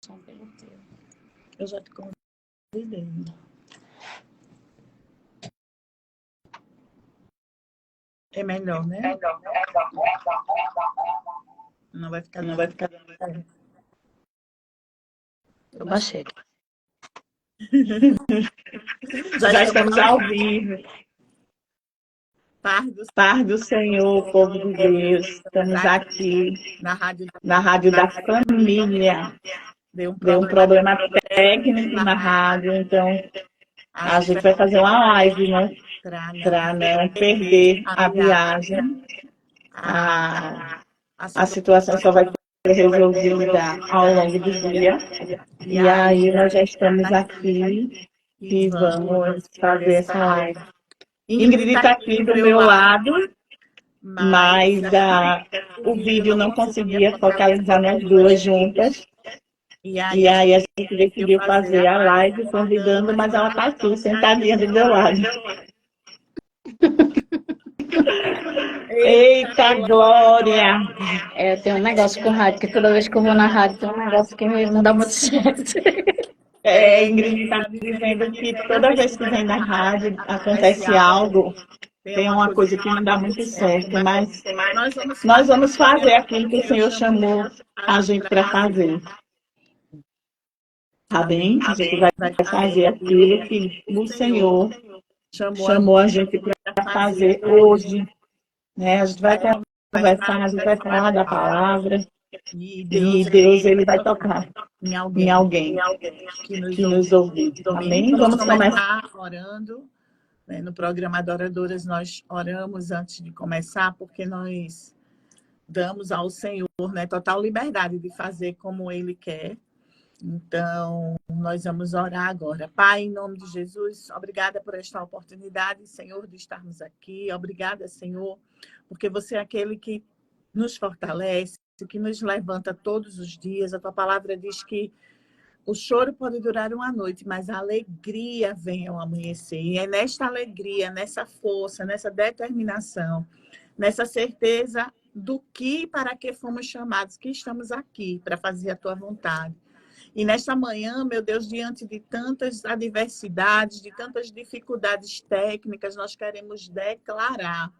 som pelo teu. Eu já te convidei. É melhor, né? Não vai ficar. Eu baixei. Já estamos ao vivo. Paz do Senhor, povo de Deus. Estamos aqui na Rádio da Família. Deu um problema técnico na rádio, então a gente vai fazer uma live, né? Para não perder a viagem. A situação só vai ser resolvida ao longo do dia. E aí nós já estamos aqui e vamos fazer essa live. Ingrid está aqui do meu lado, mas o vídeo não conseguia focalizar nós duas juntas. E aí a gente decidiu fazer a live convidando, mas ela está aqui, sentadinha do meu lado. Eita, Glória! Tem um negócio com rádio, que toda vez que eu vou na rádio tem um negócio que não dá muito certo. Ingrid está dizendo que toda vez que vem na rádio acontece algo, tem uma coisa que não dá muito certo, mas nós vamos fazer aquilo que o Senhor chamou a gente para fazer. Tá bem? A gente vai fazer aquilo que o Senhor chamou a gente para fazer hoje. Né? A gente vai conversar, a gente vai falar da palavra. E Deus ele vai tocar em alguém que nos ouviu. Amém? Vamos começar orando. No programa Adoradoras nós oramos antes de começar, porque nós damos ao Senhor, né, total liberdade de fazer como Ele quer. Então, nós vamos orar agora. Pai, em nome de Jesus, obrigada por esta oportunidade, Senhor, de estarmos aqui. Obrigada, Senhor, porque você é aquele que nos fortalece, que nos levanta todos os dias. A tua palavra diz que o choro pode durar uma noite, mas a alegria vem ao amanhecer. E é nesta alegria, nessa força, nessa determinação, nessa certeza do que e para que fomos chamados, que estamos aqui para fazer a tua vontade. E nesta manhã, meu Deus, diante de tantas adversidades, de tantas dificuldades técnicas, nós queremos declarar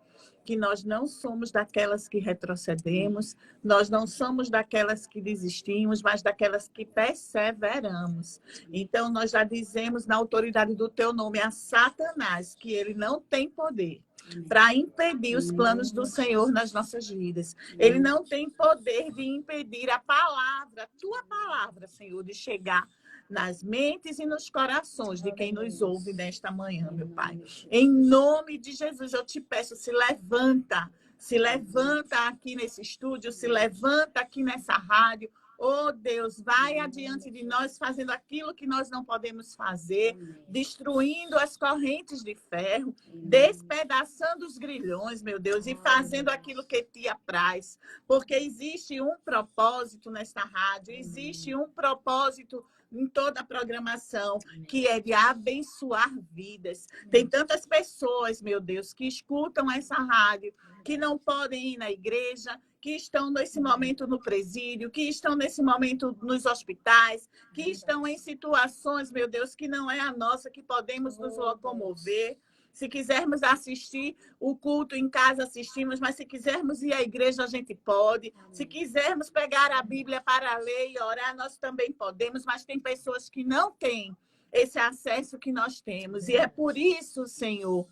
que nós não somos daquelas que retrocedemos, nós não somos daquelas que desistimos, mas daquelas que perseveramos. Então, nós já dizemos na autoridade do teu nome a Satanás que ele não tem poder para impedir os planos do Senhor nas nossas vidas. Ele não tem poder de impedir a palavra, a tua palavra, Senhor, de chegar nas mentes e nos corações de quem nos ouve nesta manhã, meu Pai. Em nome de Jesus, eu te peço, se levanta aqui nesse estúdio, se levanta aqui nessa rádio. Oh, Deus, vai adiante de nós fazendo aquilo que nós não podemos fazer, destruindo as correntes de ferro, despedaçando os grilhões, meu Deus, e fazendo aquilo que te apraz. Porque existe um propósito nesta rádio, existe um propósito em toda a programação, que é de abençoar vidas. Tem tantas pessoas, meu Deus, que escutam essa rádio, que não podem ir na igreja, que estão nesse momento no presídio, que estão nesse momento nos hospitais, que estão em situações, meu Deus, que não é a nossa, que podemos nos locomover. Se quisermos assistir o culto em casa, assistimos, mas se quisermos ir à igreja, a gente pode. Se quisermos pegar a Bíblia para ler e orar, nós também podemos, mas tem pessoas que não têm esse acesso que nós temos. E é por isso, Senhor,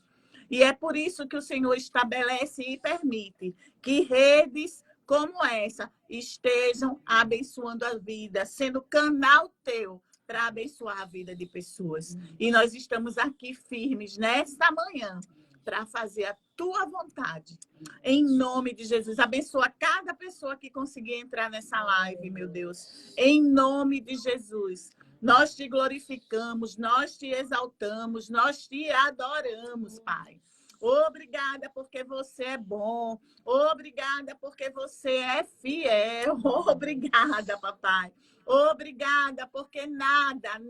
e é por isso que o Senhor estabelece e permite que redes como essa estejam abençoando a vida, sendo canal teu para abençoar a vida de pessoas. E nós estamos aqui firmes nesta manhã para fazer a tua vontade. Em nome de Jesus, abençoa cada pessoa que conseguir entrar nessa live, meu Deus. Em nome de Jesus. Nós te glorificamos, nós te exaltamos, nós te adoramos, Pai. Obrigada porque você é bom. Obrigada porque você é fiel. Obrigada, papai. Obrigada porque nada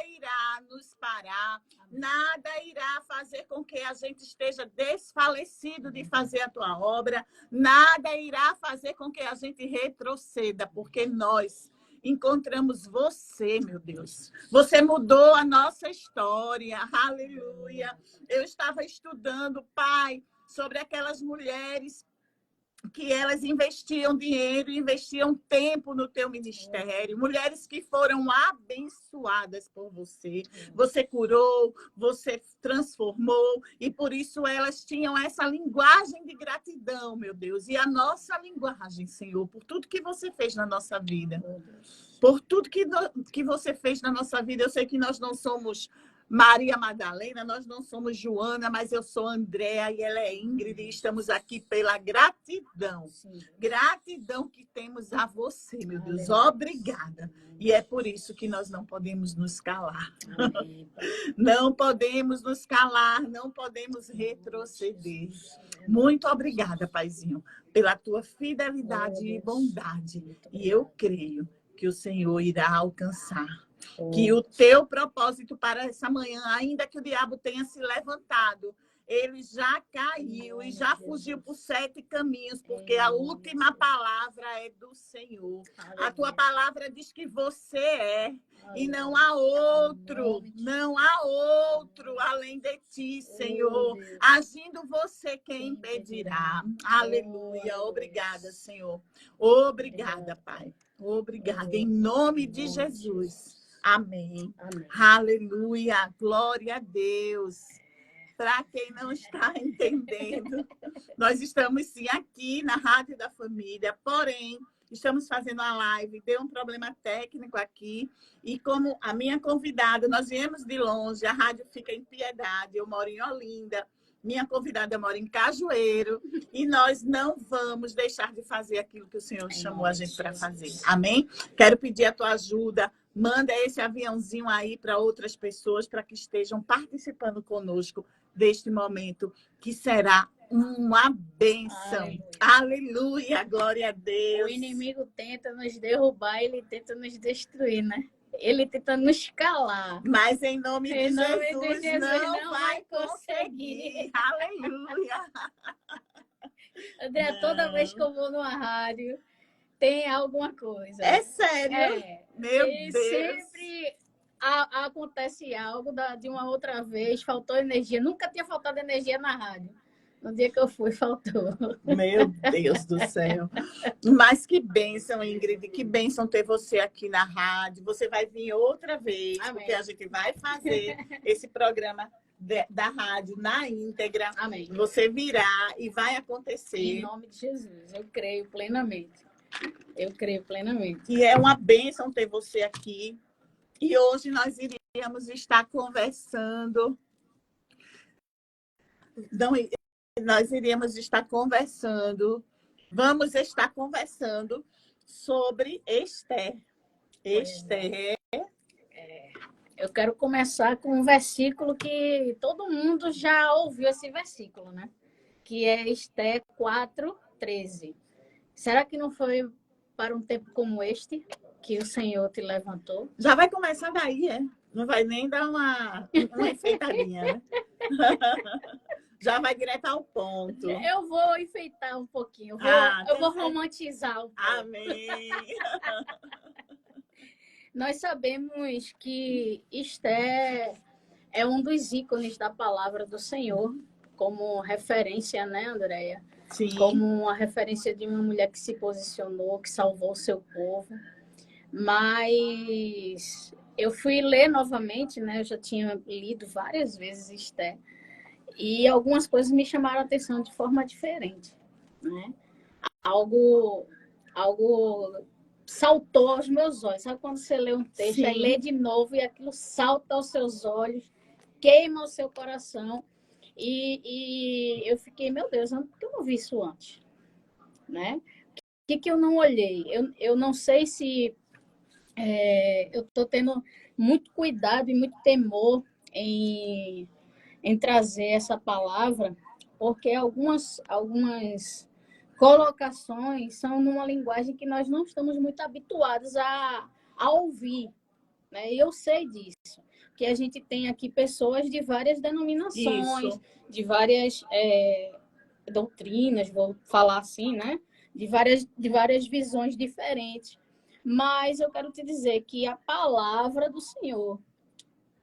irá nos parar. Nada irá fazer com que a gente esteja desfalecido de fazer a tua obra. Nada irá fazer com que a gente retroceda, porque nós encontramos você, meu Deus. Você mudou a nossa história. Aleluia. Eu estava estudando, Pai, sobre aquelas mulheres que elas investiam dinheiro, investiam tempo no teu ministério, mulheres que foram abençoadas por você. Você curou, você transformou, e por isso elas tinham essa linguagem de gratidão, meu Deus. E a nossa linguagem, Senhor, por tudo que você fez na nossa vida. Por tudo que você fez na nossa vida. Eu sei que nós não somos Maria Madalena, nós não somos Joana, mas eu sou Andréa e ela é Ingrid, e estamos aqui pela gratidão. Sim. Gratidão que temos a você, meu Deus. Obrigada. E é por isso que nós não podemos nos calar. Amém. Não podemos nos calar, não podemos retroceder. Muito obrigada, Paizinho, pela tua fidelidade e bondade. E eu creio que o Senhor irá alcançar. Que o teu propósito para essa manhã, ainda que o diabo tenha se levantado, ele já caiu e já fugiu por 7 caminhos, porque a última palavra é do Senhor. A tua palavra diz que você é, e não há outro, não há outro além de ti, Senhor. Agindo você, quem impedirá? Aleluia. Obrigada, Senhor. Obrigada, Pai. Obrigada. Em nome de Jesus. Amém. Amém. Aleluia. Glória a Deus. Para quem não está entendendo, nós estamos sim aqui na Rádio da Família, porém, estamos fazendo a live, deu um problema técnico aqui, e como a minha convidada, nós viemos de longe, a rádio fica em Piedade, eu moro em Olinda, minha convidada mora em Cajueiro, e nós não vamos deixar de fazer aquilo que o Senhor chamou a gente para fazer. Amém? Quero pedir a tua ajuda. Manda esse aviãozinho aí para outras pessoas, para que estejam participando conosco deste momento, que será uma bênção. Aleluia, glória a Deus. O inimigo tenta nos derrubar, ele tenta nos destruir, né? Ele tenta nos calar. Mas em nome de Jesus não vai conseguir. Aleluia. André, toda vez que eu vou numa rádio, tem alguma coisa. É sério? Meu Deus. Sempre acontece algo de uma outra vez, faltou energia. Nunca tinha faltado energia na rádio. No dia que eu fui, faltou. Meu Deus do céu. Mas que bênção, Ingrid. Que bênção ter você aqui na rádio. Você vai vir outra vez, amém, porque a gente vai fazer esse programa da rádio na íntegra. Amém. Você virá e vai acontecer. Em nome de Jesus. Eu creio plenamente. Eu creio plenamente. E é uma bênção ter você aqui. E hoje nós iríamos estar conversando. Nós iríamos estar conversando. Vamos estar conversando sobre Esther. Esther. Eu quero começar com um versículo que todo mundo já ouviu esse versículo, né? Que é Esther 4:13. Será que não foi para um tempo como este que o Senhor te levantou? Já vai começar daí, é? Não vai nem dar uma enfeitadinha, né? Já vai direto ao ponto. Eu vou enfeitar um pouquinho. Eu vou romantizar um pouco. Amém. Nós sabemos que Esther é um dos ícones da palavra do Senhor, como referência, né, Andréia? Sim. Como uma referência de uma mulher que se posicionou, que salvou o seu povo. Mas eu fui ler novamente, né? Eu já tinha lido várias vezes Esther. E algumas coisas me chamaram a atenção de forma diferente, né? Algo saltou aos meus olhos. Sabe quando você lê um texto, sim, aí lê de novo e aquilo salta aos seus olhos, queima o seu coração. E eu fiquei, meu Deus, por que eu não vi isso antes? Né? O que eu não olhei? Eu não sei se eu estou tendo muito cuidado e muito temor em trazer essa palavra, porque algumas colocações são numa linguagem que nós não estamos muito habituados a ouvir, né? E eu sei disso, que a gente tem aqui pessoas de várias denominações, isso, de várias doutrinas, vou falar assim, né? De várias visões diferentes. Mas eu quero te dizer que a palavra do Senhor,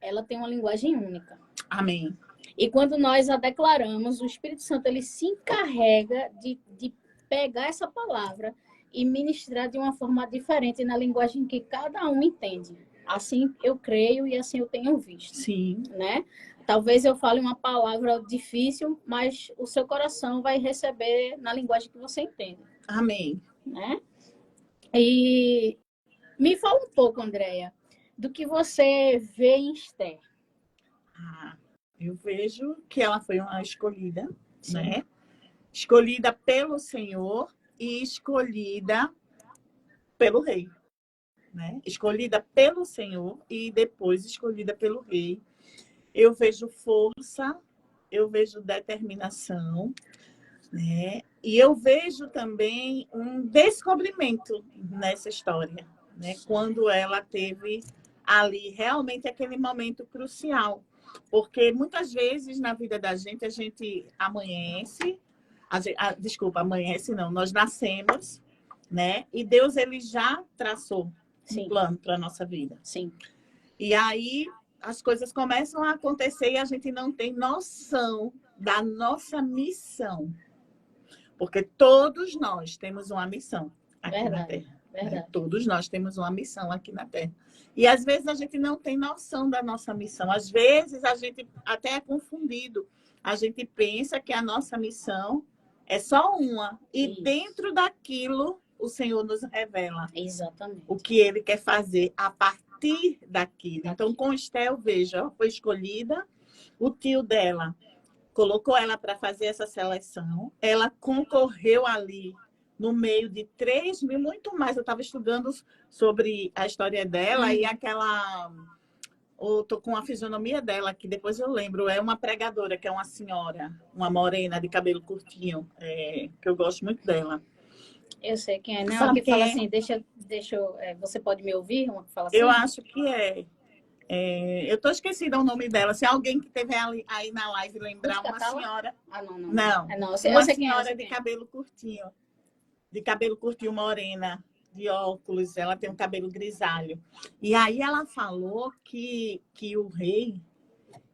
ela tem uma linguagem única. Amém. E quando nós a declaramos, o Espírito Santo ele se encarrega de pegar essa palavra e ministrar de uma forma diferente na linguagem que cada um entende. Assim eu creio e assim eu tenho visto. Sim. Né? Talvez eu fale uma palavra difícil, mas o seu coração vai receber na linguagem que você entende. Amém. Né? E me fala um pouco, Andréia, do que você vê em Esther. Eu vejo que ela foi uma escolhida, Sim. né? Escolhida pelo Senhor e escolhida pelo rei, né? Escolhida pelo Senhor e depois escolhida pelo rei. Eu vejo força, eu vejo determinação, né? E eu vejo também um descobrimento nessa história, né? Quando ela teve ali realmente aquele momento crucial. Porque muitas vezes na vida da gente, a gente amanhece, desculpa, amanhece não, nós nascemos, né? E Deus ele já traçou um plano para a nossa vida. Sim. E aí as coisas começam a acontecer e a gente não tem noção da nossa missão. Porque todos nós temos uma missão aqui na Terra. Verdade. Né? Todos nós temos uma missão aqui na Terra. E às vezes a gente não tem noção da nossa missão. Às vezes a gente até é confundido. A gente pensa que a nossa missão é só uma. E dentro daquilo o Senhor nos revela. Exatamente. O que Ele quer fazer a partir daquilo. Então, com Esther, eu vejo, ela foi escolhida, o tio dela colocou ela para fazer essa seleção. Ela concorreu ali no meio de 3 mil, muito mais. Eu estava estudando sobre a história dela e aquela... Eu tô com a fisionomia dela, que depois eu lembro. É uma pregadora, que é uma senhora, uma morena de cabelo curtinho, que eu gosto muito dela. Eu sei quem é. Não, sabe que fala é? assim, você pode me ouvir? Uma que fala assim? Eu acho que é. Eu tô esquecida o nome dela. Se alguém que esteve aí na live lembrar, uma senhora... Ah, não. Não. Uma senhora de cabelo curtinho. De cabelo curtinho, morena, de óculos. Ela tem um cabelo grisalho. E aí ela falou que o rei,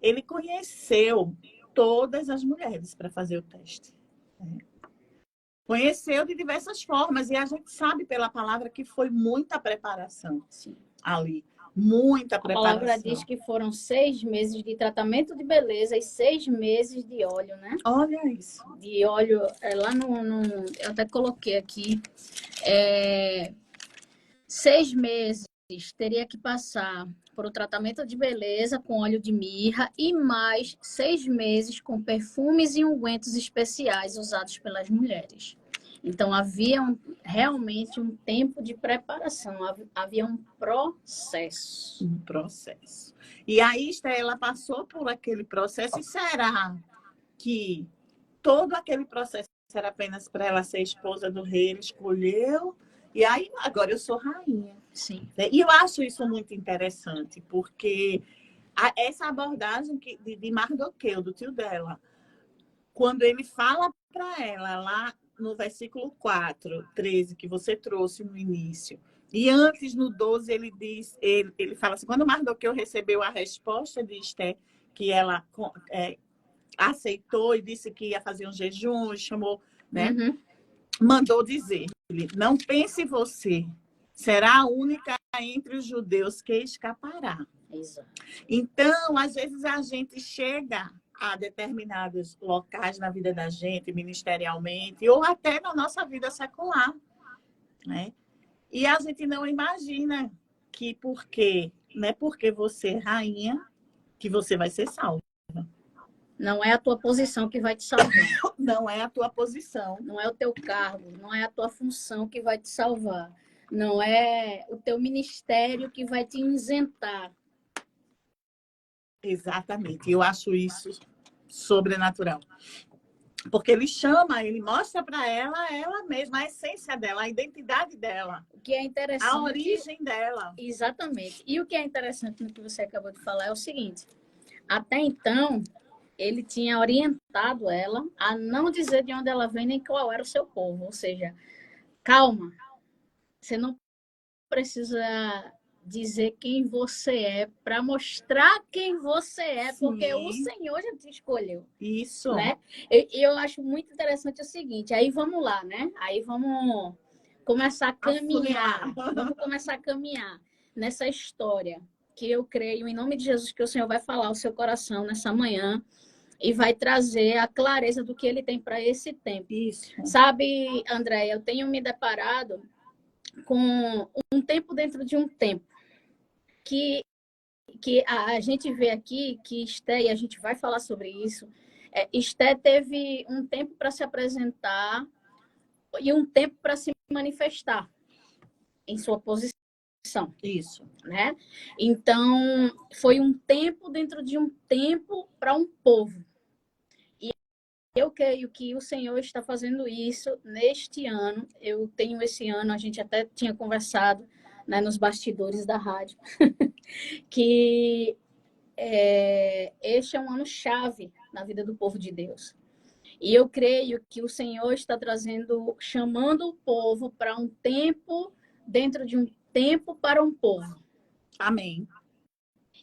ele conheceu todas as mulheres para fazer o teste. Conheceu de diversas formas. E a gente sabe pela palavra que foi muita preparação. Sim. Ali. Muita preparação. A palavra diz que foram 6 meses de tratamento de beleza e 6 meses de óleo, né? Olha isso. De óleo, lá eu até coloquei aqui, 6 meses teria que passar por o tratamento de beleza com óleo de mirra e mais 6 meses com perfumes e ungüentos especiais usados pelas mulheres. Então, havia realmente um tempo de preparação, havia um processo. Um processo. E aí, ela passou por aquele processo, e será que todo aquele processo era apenas para ela ser esposa do rei, ele escolheu, e aí agora eu sou rainha. Sim. E eu acho isso muito interessante, porque essa abordagem de Mardoqueu, do tio dela, quando ele fala para ela lá no versículo 4, 13, que você trouxe no início. E antes, no 12, ele fala assim, quando Mardoqueu recebeu a resposta de Esther, que ela aceitou e disse que ia fazer um jejum, chamou, né? Uhum. Mandou dizer, não pense você, será a única entre os judeus que escapará. Exato. Então, às vezes a gente chega a determinados locais na vida da gente, ministerialmente, ou até na nossa vida secular, né? E a gente não imagina que não é porque você é rainha que você vai ser salva. Não é a tua posição que vai te salvar. Não é a tua posição. Não é o teu cargo, não é a tua função que vai te salvar. Não é o teu ministério que vai te isentar. Exatamente. Eu acho isso sobrenatural. Porque ele mostra para ela mesma, a essência dela, a identidade dela. O que é interessante... A origem dela. Exatamente. E o que é interessante no que você acabou de falar é o seguinte. Até então, ele tinha orientado ela a não dizer de onde ela vem nem qual era o seu povo. Ou seja, calma. Você não precisa dizer quem você é para mostrar quem você é, porque o Sim. Senhor já te escolheu, Isso. né? Eu acho muito interessante o seguinte, aí vamos lá, né? Aí vamos começar a caminhar. Vamos começar a caminhar nessa história que eu creio, em nome de Jesus, que o Senhor vai falar ao seu coração nessa manhã e vai trazer a clareza do que Ele tem para esse tempo. Isso. Sabe, André, eu tenho me deparado com um tempo dentro de um tempo que a gente vê aqui que Esté, e a gente vai falar sobre isso, Esté teve um tempo para se apresentar e um tempo para se manifestar em sua posição. Isso. Né? Então, foi um tempo dentro de um tempo para um povo. E eu creio que o Senhor está fazendo isso neste ano. Eu tenho esse ano, a gente até tinha conversado, né, nos bastidores da rádio, que este é um ano chave na vida do povo de Deus. E eu creio que o Senhor está trazendo, chamando o povo para um tempo, dentro de um tempo para um povo. Amém.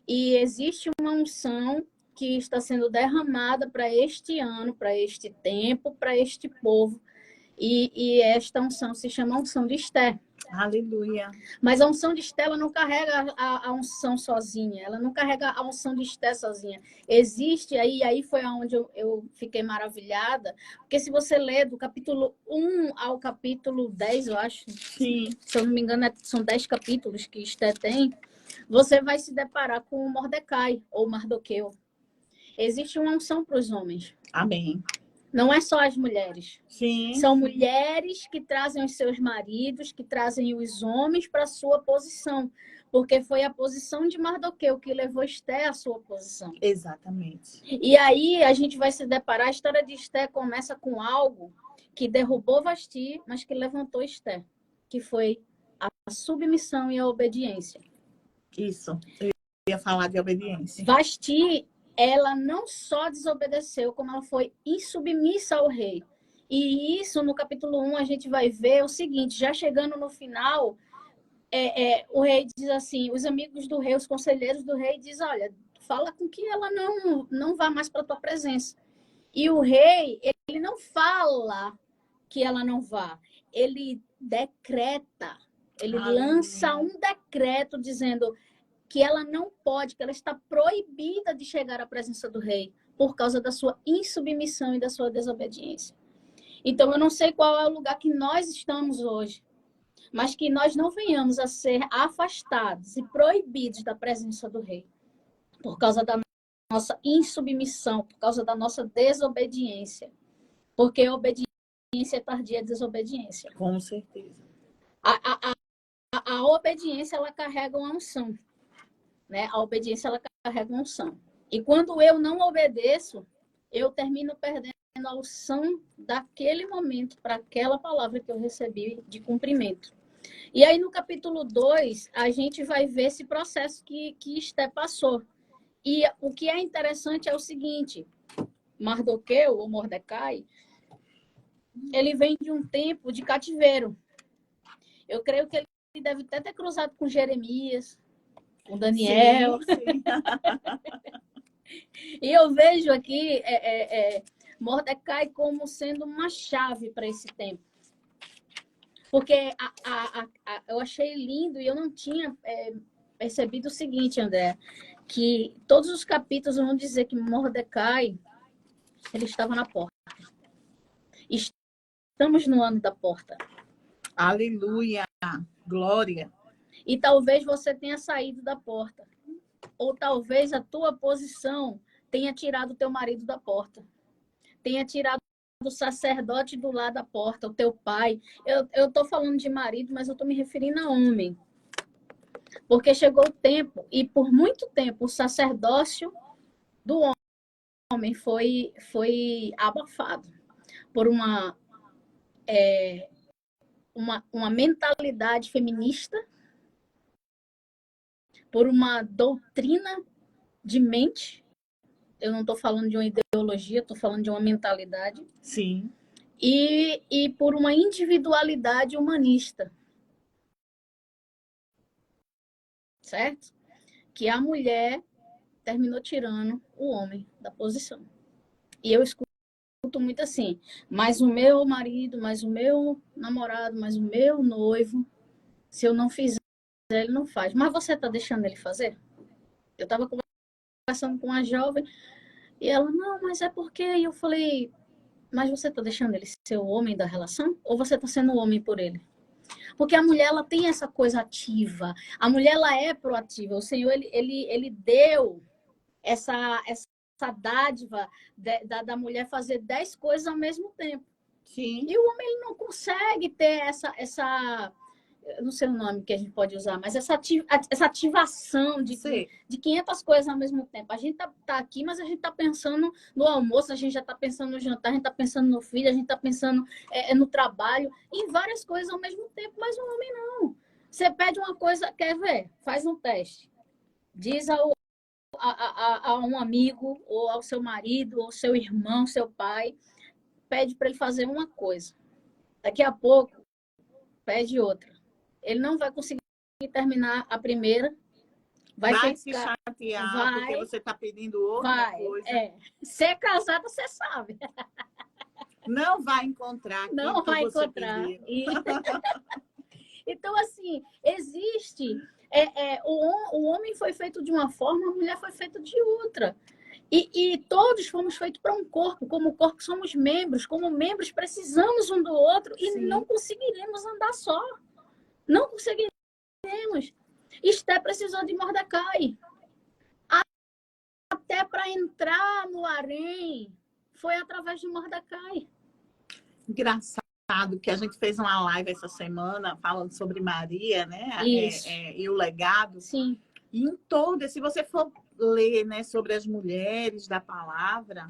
E existe uma unção que está sendo derramada para este ano, para este tempo, para este povo. E esta unção se chama unção de Esté. Aleluia. Mas a unção de Esté, ela não carrega a unção sozinha. Ela não carrega a unção de Esté sozinha. Existe aí foi onde eu fiquei maravilhada. Porque se você ler do capítulo 1 ao capítulo 10, eu acho. Sim. Se eu não me engano, são 10 capítulos que Esté tem. Você vai se deparar com o Mordecai ou Mardoqueu. Existe uma unção para os homens. Amém. Não é só as mulheres. Sim. São mulheres que trazem os seus maridos, que trazem os homens para a sua posição. Porque foi a posição de Mardoqueu que levou Esté à sua posição. Exatamente. E aí a gente vai se deparar, a história de Esté começa com algo que derrubou Vasti, mas que levantou Esté, que foi a submissão e a obediência. Isso. Eu ia falar de obediência. Vasti, ela não só desobedeceu, como ela foi insubmissa ao rei. E isso, no capítulo 1, a gente vai ver o seguinte, já chegando no final, o rei diz assim, os amigos do rei, os conselheiros do rei, diz, olha, fala com que ela não vá mais para a tua presença. E o rei, ele não fala que ela não vá, ele decreta, ele lança um decreto dizendo que ela não pode, que ela está proibida de chegar à presença do rei por causa da sua insubmissão e da sua desobediência. Então, eu não sei qual é o lugar que nós estamos hoje, mas que nós não venhamos a ser afastados e proibidos da presença do rei por causa da nossa insubmissão, por causa da nossa desobediência. Porque obediência tardia é desobediência. Com certeza. A obediência, ela carrega uma unção. Né? A obediência, ela carrega uma unção. E quando eu não obedeço, eu termino perdendo a unção daquele momento para aquela palavra que eu recebi de cumprimento. E aí, no capítulo 2, a gente vai ver esse processo que Esté passou. E o que é interessante é o seguinte, Mardoqueu, ou Mordecai, ele vem de um tempo de cativeiro. Eu creio que ele deve até ter cruzado com Jeremias, com Daniel. Sim, sim. E eu vejo aqui Mordecai como sendo uma chave para esse tempo. Porque eu achei lindo e eu não tinha percebido o seguinte, André, que todos os capítulos vão dizer que Mordecai, ele estava na porta. Estamos no ano da porta. Aleluia. Glória. E talvez você tenha saído da porta. Ou talvez a tua posição tenha tirado o teu marido da porta. Tenha tirado o sacerdote do lado da porta, o teu pai. Eu estou falando de marido, mas eu estou me referindo a homem. Porque chegou o tempo, e por muito tempo, o sacerdócio do homem foi abafado por uma mentalidade feminista, por uma doutrina de mente. Eu não estou falando de uma ideologia, estou falando de uma mentalidade. Sim. E por uma individualidade humanista. certo? Que a mulher terminou tirando o homem da posição. E eu escuto muito assim, mas o meu marido, mas o meu namorado, mas o meu noivo, se eu não fizer, ele não faz. Mas você está deixando ele fazer? Eu estava conversando com uma jovem e ela, não, mas é porque... E eu falei, mas você está deixando ele ser o homem da relação? Ou você está sendo o homem por ele? Porque a mulher, ela tem essa coisa ativa. A mulher, ela é proativa. O Senhor, ele deu essa dádiva da mulher fazer 10 coisas ao mesmo tempo. Sim. E o homem, ele não consegue ter essa eu não sei o nome que a gente pode usar, mas essa ativação de 500 coisas ao mesmo tempo. A gente tá aqui, mas a gente tá pensando no almoço, a gente já tá pensando no jantar, a gente tá pensando no filho, a gente tá pensando no trabalho, em várias coisas ao mesmo tempo, mas o homem não. Você pede uma coisa, quer ver? Faz um teste. Diz a um amigo, ou ao seu marido, ou seu irmão, seu pai, pede para ele fazer uma coisa. Daqui a pouco, pede outra. Ele não vai conseguir terminar a primeira. Vai se chatear porque você está pedindo outra coisa. Ser casada, você sabe. Não vai encontrar. Não vai encontrar. Então, assim, existe... o homem foi feito de uma forma, a mulher foi feita de outra. E todos fomos feitos para um corpo. Como corpo somos membros. Como membros precisamos um do outro. E Sim. não conseguiremos andar só. Não conseguiremos. Esté precisou de Mordecai. Até para entrar no harém foi através de Mordecai. Engraçado que a gente fez uma live essa semana falando sobre Maria, né? Isso. E o legado. Sim. E em todas, se você for ler, né, sobre as mulheres da palavra,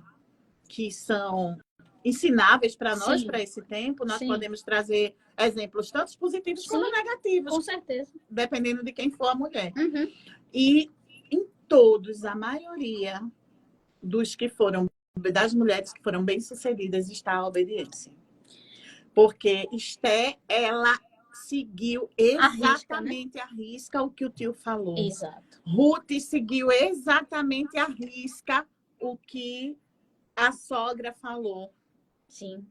que são ensináveis para nós, para esse tempo, nós podemos trazer exemplos tanto positivos como negativos. Com certeza. Dependendo de quem for a mulher. Uhum. E em todos, a maioria das mulheres que foram bem-sucedidas está a obediência. Porque Esté, ela seguiu exatamente à risca o que o tio falou. Exato. Ruth seguiu exatamente à risca o que a sogra falou. Sim.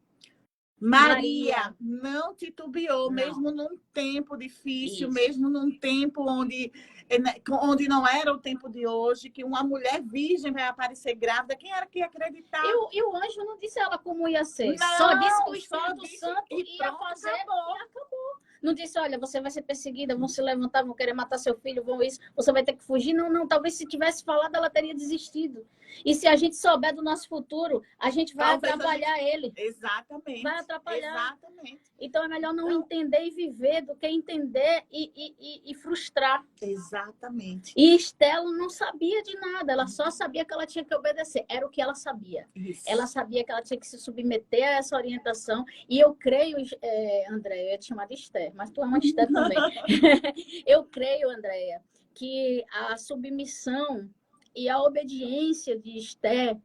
Maria não titubeou, Não. mesmo num tempo difícil, Isso. mesmo num tempo onde não era o tempo de hoje, que uma mulher virgem vai aparecer grávida. Quem era que ia acreditar? E o anjo não disse ela como ia ser. Não, só disse que o Espírito disse, Santo ia fazer e acabou. Não disse, olha, você vai ser perseguida, vão se levantar, vão querer matar seu filho, vão isso, você vai ter que fugir. Não, talvez se tivesse falado, ela teria desistido. E se a gente souber do nosso futuro, a gente vai atrapalhar ele. Exatamente. Vai atrapalhar. Exatamente. Então é melhor não entender e viver do que entender e frustrar. Exatamente. E Estela não sabia de nada, ela só sabia que ela tinha que obedecer. Era o que ela sabia. Isso. Ela sabia que ela tinha que se submeter a essa orientação. E eu creio, Andréia, eu ia te chamar de Esther, mas tu é uma Esther também. Eu creio, Andréia, que a submissão e a obediência de Esther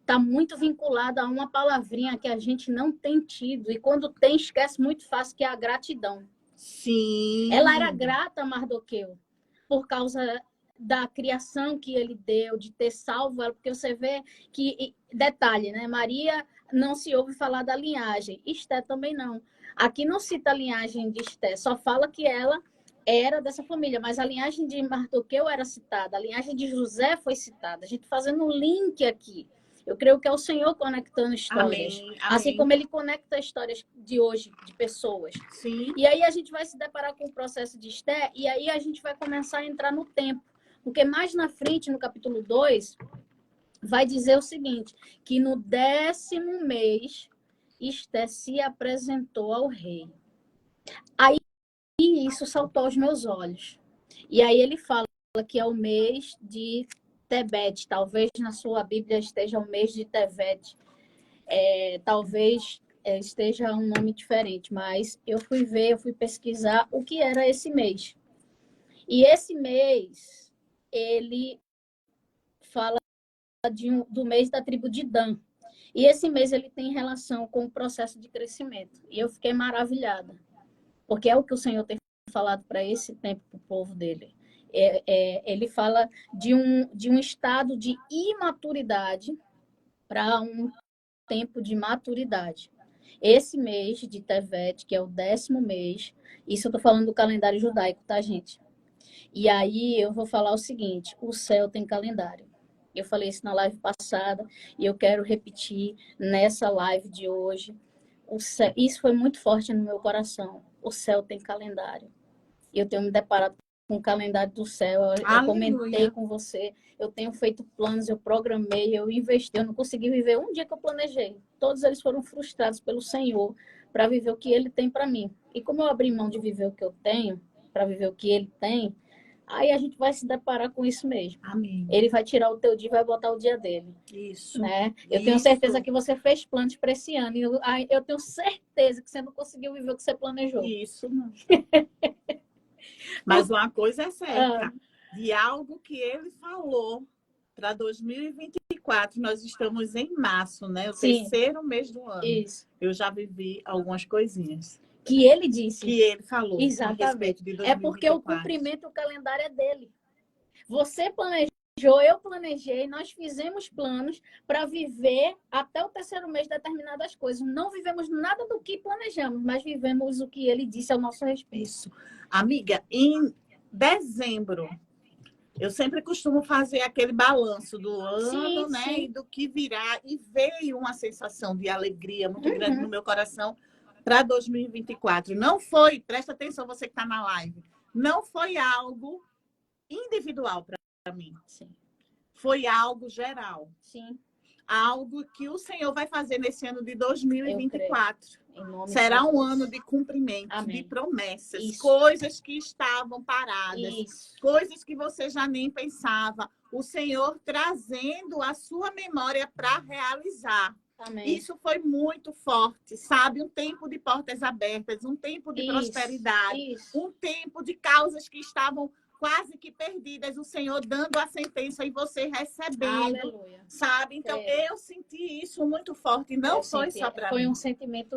está muito vinculada a uma palavrinha que a gente não tem tido. E quando tem, esquece muito fácil, que é a gratidão. Sim. Ela era grata a Mardoqueu por causa da criação que ele deu, de ter salvo ela, porque você vê que, detalhe, né? Maria não se ouve falar da linhagem, Esté também não. Aqui não cita a linhagem de Esté, só fala que ela era dessa família, mas a linhagem de Mardoqueu era citada, a linhagem de José foi citada. A gente fazendo um link aqui. Eu creio que é o Senhor conectando histórias. Amém, amém. Assim como Ele conecta histórias de hoje, de pessoas. Sim. E aí a gente vai se deparar com o processo de Esté, e aí a gente vai começar a entrar no tempo. Porque mais na frente, no capítulo 2, vai dizer o seguinte, que no 10º mês, Esté se apresentou ao rei. Aí isso saltou aos meus olhos. E aí ele fala que é o mês de Tebete. Talvez na sua Bíblia esteja o mês de Tebete. Talvez esteja um nome diferente, mas eu fui pesquisar o que era esse mês. E esse mês, ele fala do mês da tribo de Dan. E esse mês ele tem relação com o processo de crescimento. E eu fiquei maravilhada, porque é o que o Senhor tem falado para esse tempo, para o povo dele. Ele fala de um estado de imaturidade para um tempo de maturidade. Esse mês de Tevet, que é o 10º mês, isso eu estou falando do calendário judaico, tá, gente? E aí eu vou falar o seguinte: o céu tem calendário. Eu falei isso na live passada e eu quero repetir nessa live de hoje. Isso foi muito forte no meu coração. O céu tem calendário. Eu tenho me deparado com o calendário do céu. Eu comentei com você. Eu tenho feito planos, eu programei, eu investi. Eu não consegui viver um dia que eu planejei. Todos eles foram frustrados pelo Senhor para viver o que Ele tem para mim. E como eu abri mão de viver o que eu tenho, para viver o que Ele tem, aí a gente vai se deparar com isso mesmo. Amém. Ele vai tirar o teu dia e vai botar o dia dele. Isso. Né? Eu tenho certeza que você fez planos para esse ano. E eu tenho certeza que você não conseguiu viver o que você planejou. Isso, não. Mas uma coisa é certa. De algo que ele falou para 2024, nós estamos em março, né? O terceiro mês do ano. Isso. Eu já vivi algumas coisinhas. Que ele disse. Que ele falou. Exatamente. A respeito de 2024. É porque o cumprimento do calendário é dele. Você planejou, eu planejei, nós fizemos planos para viver até o terceiro mês determinadas coisas. Não vivemos nada do que planejamos, mas vivemos o que ele disse ao nosso respeito. Isso. Amiga, em dezembro, eu sempre costumo fazer aquele balanço do ano, né? Sim. E do que virá. E veio uma sensação de alegria muito grande no meu coração para 2024. Não foi, presta atenção, você que está na live, não foi algo individual para mim. Sim. Foi algo geral. Sim. Algo que o Senhor vai fazer nesse ano de 2024. Será um ano de cumprimento, Amém. De promessas, Isso. Coisas que estavam paradas, Isso. Coisas que você já nem pensava. O Senhor trazendo a sua memória para realizar. Amém. Isso foi muito forte, sabe? Um tempo de portas abertas, um tempo de prosperidade, um tempo de causas que estavam quase que perdidas, o Senhor dando a sentença e você recebendo. Aleluia. Sabe? Então, eu senti isso muito forte. Não foi só para mim. Foi um sentimento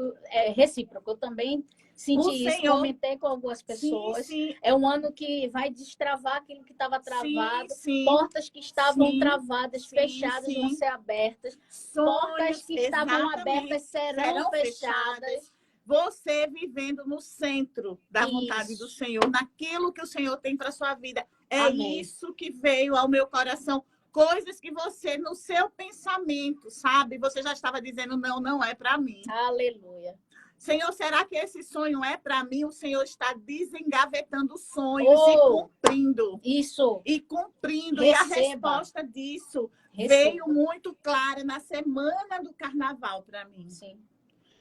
recíproco. Eu também senti isso, comentei com algumas pessoas. Sim. É um ano que vai destravar aquilo que estava travado. Sim. Portas que estavam travadas, fechadas, vão ser abertas. Sonhos, portas que estavam abertas serão fechadas. Você vivendo no centro da vontade do Senhor, naquilo que o Senhor tem para sua vida. Amém. Isso que veio ao meu coração. Coisas que você, no seu pensamento, sabe? Você já estava dizendo, não é para mim. Aleluia. Senhor, será que esse sonho é para mim? O Senhor está desengavetando sonhos e cumprindo. Isso. E cumprindo. Receba. E a resposta disso veio muito clara na semana do carnaval para mim. Sim.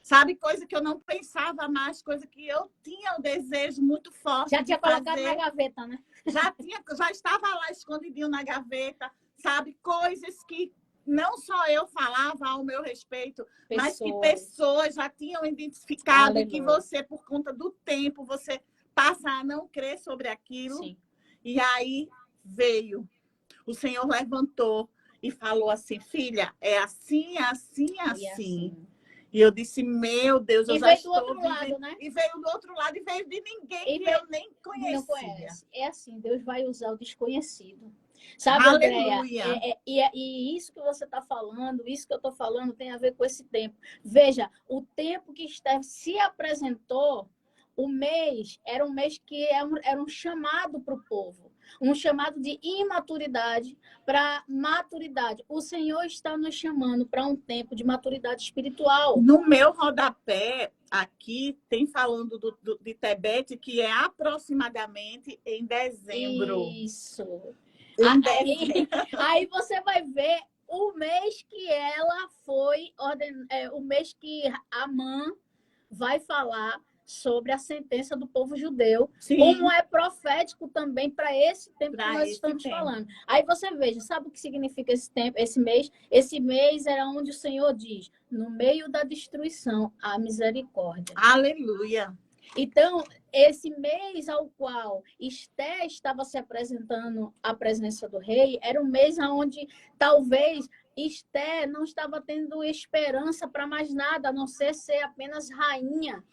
Sabe, coisa que eu não pensava mais, coisa que eu tinha o desejo muito forte. Já tinha colocado na gaveta, né? Já estava lá escondidinho na gaveta, sabe? Coisas que não só eu falava ao meu respeito, mas que pessoas já tinham identificado. Aleluia. Que você, por conta do tempo, você passa a não crer sobre aquilo. Sim. E aí veio. O Senhor levantou e falou assim, filha, é assim, assim, assim. E eu disse, meu Deus, eu já estou vivendo. Lado, né? E veio do outro lado, e veio de ninguém que eu nem conhecia. Não conhece. É assim, Deus vai usar o desconhecido. Sabe, Andréia? E isso que você está falando, isso que eu estou falando, tem a ver com esse tempo. Veja, o tempo que Esther se apresentou, o mês, era um mês que era um chamado para o povo. Um chamado de imaturidade para maturidade. O Senhor está nos chamando para um tempo de maturidade espiritual. No meu rodapé, aqui, tem falando de Tebete, que é aproximadamente em dezembro. Isso. Aí você vai ver o mês que ela foi, o mês que Amã vai falar sobre a sentença do povo judeu, Sim. Como é profético também para esse tempo que nós estamos falando. Aí você veja, sabe o que significa esse tempo, esse mês? Esse mês era onde o Senhor diz, no meio da destruição, a misericórdia. Aleluia! Então, esse mês ao qual Esther estava se apresentando à presença do rei, era um mês onde talvez Esther não estava tendo esperança para mais nada, a não ser apenas rainha.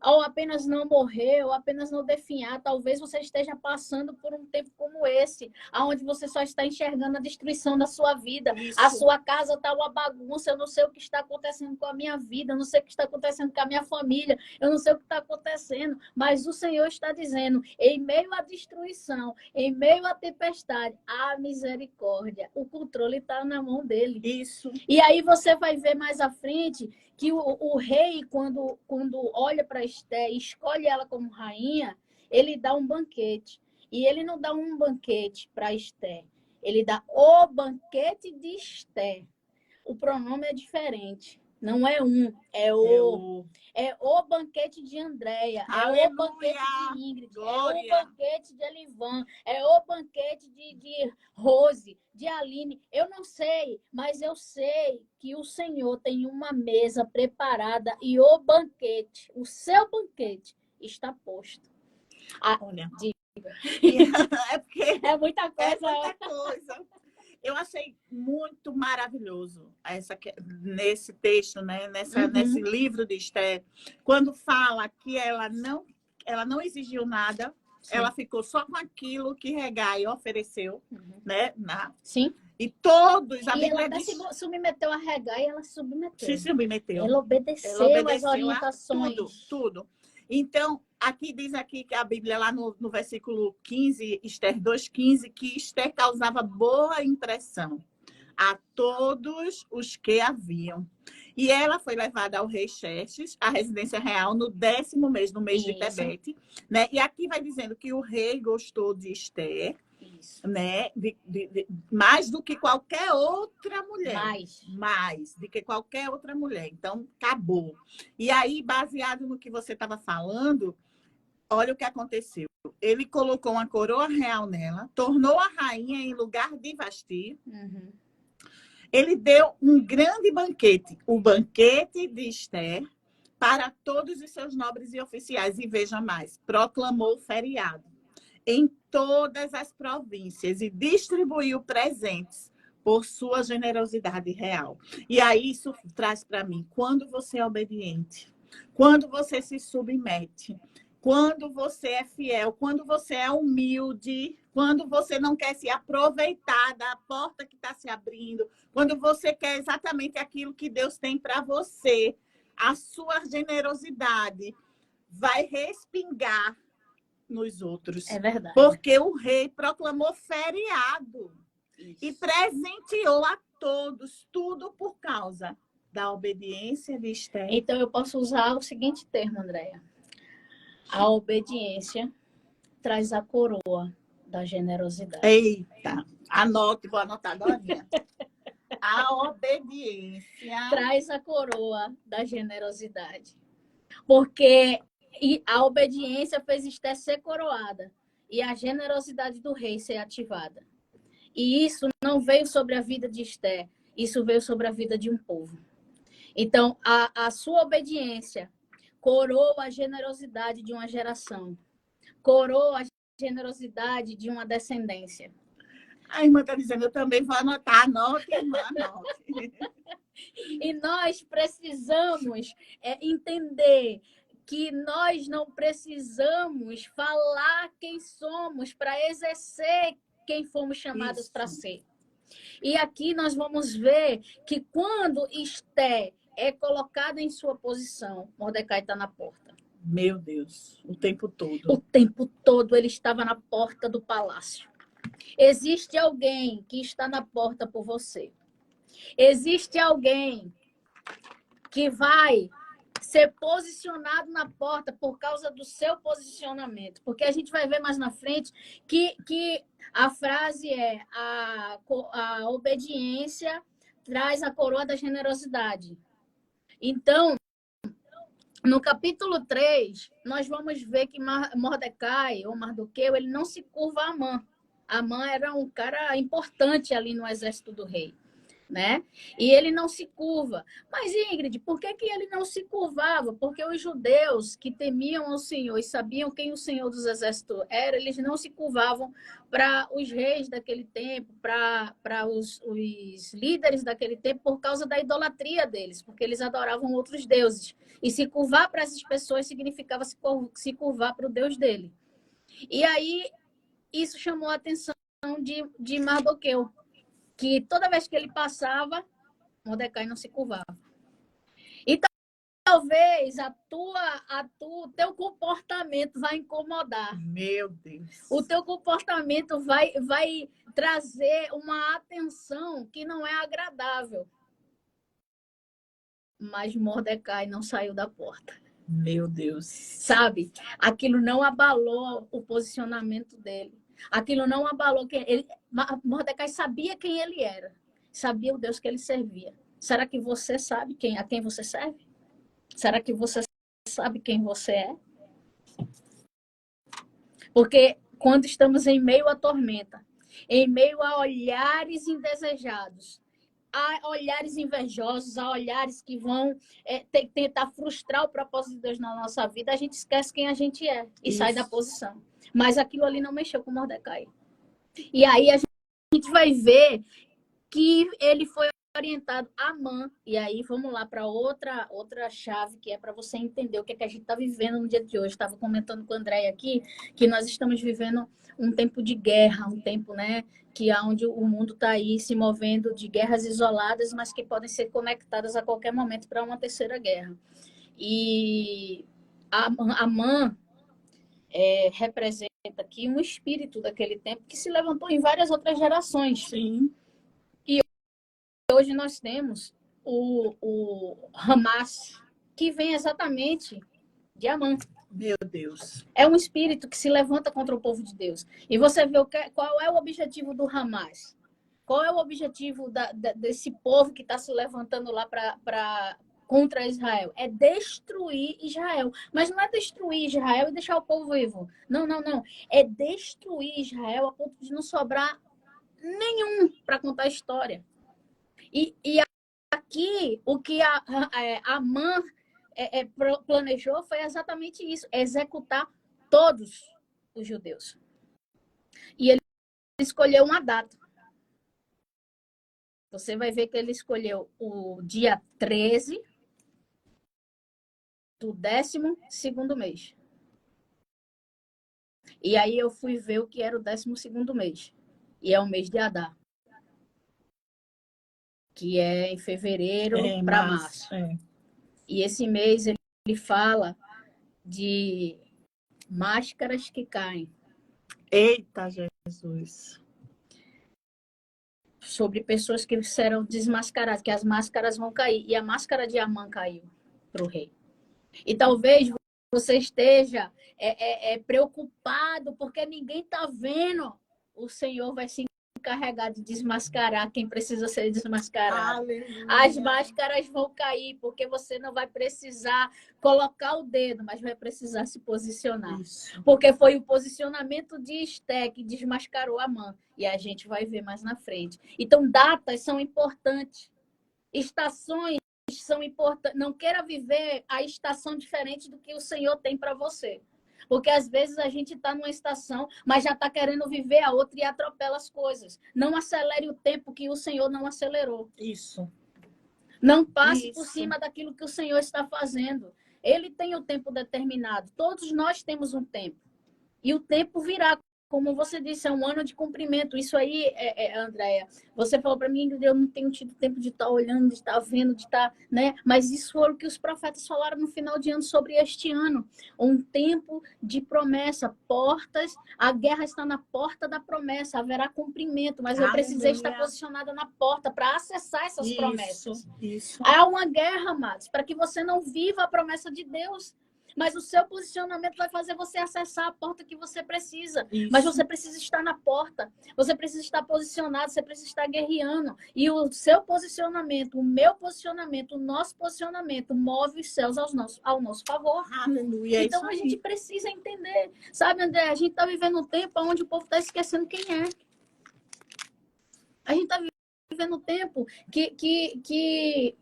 ou apenas não morrer, ou apenas não definhar. Talvez você esteja passando por um tempo como esse, onde você só está enxergando a destruição da sua vida. Isso. A sua casa está uma bagunça, eu não sei o que está acontecendo com a minha vida, eu não sei o que está acontecendo com a minha família, eu não sei o que está acontecendo, mas o Senhor está dizendo, em meio à destruição, em meio à tempestade, a misericórdia, o controle está na mão dele. Isso. E aí você vai ver mais à frente que o rei, quando olha para Esté e escolhe ela como rainha, ele dá um banquete. E ele não dá um banquete para Esté, ele dá o banquete de Esté. O pronome é diferente. Não é um, é o banquete de Andréia, é o banquete de Ingrid, Glória. é o banquete de Elivan, é o banquete de Rose, de Aline. Eu não sei, mas eu sei que o Senhor tem uma mesa preparada e o banquete, o seu banquete, está posto. Olha, Diga. é porque É muita coisa. é muita coisa. Eu achei muito maravilhoso nesse texto, né? Nesse livro de Esther, quando fala que ela não exigiu nada, sim, ela ficou só com aquilo que Hegai ofereceu, né? Sim. E todos, a Bíblia diz... se submeteu a Hegai, ela se submeteu. Ela obedeceu às orientações. Tudo. Então, diz aqui que a Bíblia, lá no versículo 15, Esther 2,15, que Esther causava boa impressão a todos os que a viam. E ela foi levada ao rei Xerxes, à residência real, no 10º mês, no mês de Tebete. Né? E aqui vai dizendo que o rei gostou de Esther, né? Mais do que qualquer outra mulher. Mais do que qualquer outra mulher. Então, acabou. E aí, baseado no que você estava falando, olha o que aconteceu. Ele colocou uma coroa real nela, tornou a rainha em lugar de Vasti. Ele deu um grande banquete, o banquete de Esther, para todos os seus nobres e oficiais. E veja mais, proclamou feriado em todas as províncias e distribuiu presentes por sua generosidade real. E aí isso traz para mim, quando você é obediente, quando você se submete, quando você é fiel, quando você é humilde, quando você não quer se aproveitar da porta que está se abrindo, quando você quer exatamente aquilo que Deus tem para você, a sua generosidade vai respingar nos outros. É verdade. Porque o rei proclamou feriado. Isso. E presenteou a todos, tudo por causa da obediência de Esther. Então, eu posso usar o seguinte termo, Andréia. A obediência traz a coroa da generosidade. Eita, anote, vou anotar agora. A obediência traz a coroa da generosidade. Porque a obediência fez Esther ser coroada e a generosidade do rei ser ativada. E isso não veio sobre a vida de Esther, isso veio sobre a vida de um povo. Então, a sua obediência coroou a generosidade de uma geração, coroou a generosidade de uma descendência. A irmã está dizendo, eu também vou anotar, anote, irmã, anote. E nós precisamos entender que nós não precisamos falar quem somos para exercer quem fomos chamados para ser. E aqui nós vamos ver que quando Esther é colocada em sua posição, Mordecai está na porta. Meu Deus, o tempo todo. O tempo todo ele estava na porta do palácio. Existe alguém que está na porta por você. Existe alguém que vai ser posicionado na porta por causa do seu posicionamento. Porque a gente vai ver mais na frente que a frase é a obediência traz a coroa da generosidade. Então, no capítulo 3, nós vamos ver que Mordecai, ou Mardoqueu, ele não se curva a Amã. Amã era um cara importante ali no exército do rei. né? E ele não se curva. Mas, Ingrid, por que que ele não se curvava? Porque os judeus que temiam ao Senhor e sabiam quem o Senhor dos Exércitos era, eles não se curvavam para os reis daquele tempo, para os líderes daquele tempo, por causa da idolatria deles, porque eles adoravam outros deuses. E se curvar para essas pessoas significava se curvar para o Deus dele. E aí, isso chamou a atenção de Mardoqueu, que toda vez que ele passava, Mordecai não se curvava. E talvez teu comportamento vai incomodar. Meu Deus. O teu comportamento vai trazer uma atenção que não é agradável. Mas Mordecai não saiu da porta. Meu Deus. Sabe? Aquilo não abalou o posicionamento dele. Aquilo não abalou quem ele. Mordecai sabia quem ele era. Sabia o Deus que ele servia. Será que você sabe a quem você serve? Será que você sabe quem você é? Porque quando estamos em meio à tormenta, em meio a olhares indesejados, a olhares invejosos, a olhares que vão tentar frustrar o propósito de Deus na nossa vida, a gente esquece quem a gente é e sai da posição. Mas aquilo ali não mexeu com Mordecai. E aí a gente vai ver que ele foi orientado a Amã. E aí vamos lá para outra chave, que é para você entender o que é que a gente está vivendo no dia de hoje. Estava comentando com o André aqui que nós estamos vivendo um tempo de guerra, um tempo, né, que é onde o mundo está aí se movendo de guerras isoladas, mas que podem ser conectadas a qualquer momento para uma terceira guerra. E Amã representa aqui um espírito daquele tempo que se levantou em várias outras gerações. Sim. E hoje nós temos o Hamas, que vem exatamente de Amã. Meu Deus. É um espírito que se levanta contra o povo de Deus. E você vê qual é o objetivo do Hamas? Qual é o objetivo desse povo que está se levantando lá contra Israel? É destruir Israel. Mas não é destruir Israel e deixar o povo vivo. Não, não, não. É destruir Israel a ponto de não sobrar nenhum para contar a história. E aqui, o que a Amã planejou foi exatamente isso, executar todos os judeus. E ele escolheu uma data. Você vai ver que ele escolheu o dia 13 do 12º mês. E aí eu fui ver o que era o 12º mês. E é o mês de Adar, que é em fevereiro para março. E esse mês ele fala de máscaras que caem. Eita, Jesus. Sobre pessoas que serão desmascaradas, que as máscaras vão cair. E a máscara de Amã caiu para o rei. E talvez você esteja preocupado porque ninguém está vendo. O Senhor vai se encarregar de desmascarar quem precisa ser desmascarado. Aleluia. As máscaras vão cair porque você não vai precisar colocar o dedo, mas vai precisar se posicionar. Isso. Porque foi o posicionamento de Esté que desmascarou Amã. E a gente vai ver mais na frente. Então, datas são importantes. Estações são importantes. Não queira viver a estação diferente do que o Senhor tem para você. Porque às vezes a gente está numa estação, mas já está querendo viver a outra e atropela as coisas. Não acelere o tempo que o Senhor não acelerou. Isso. Não passe por cima daquilo que o Senhor está fazendo. Ele tem o tempo determinado. Todos nós temos um tempo. E o tempo virá. Como você disse, é um ano de cumprimento. Isso aí, Andréia, você falou para mim, eu não tenho tido tempo de estar olhando, de estar vendo, de estar, né? Mas isso foi o que os profetas falaram no final de ano sobre este ano. Um tempo de promessa, portas, a guerra está na porta da promessa, haverá cumprimento, mas eu precisei estar posicionada na porta para acessar essas promessas. Isso. Há uma guerra, amados, para que você não viva a promessa de Deus. Mas o seu posicionamento vai fazer você acessar a porta que você precisa. Isso. Mas você precisa estar na porta. Você precisa estar posicionado, você precisa estar guerreando. E o seu posicionamento, o meu posicionamento, o nosso posicionamento move os céus ao nosso favor. Aleluia. Então a gente precisa entender. Sabe, André, a gente está vivendo um tempo onde o povo está esquecendo quem é. A gente está vivendo um tempo que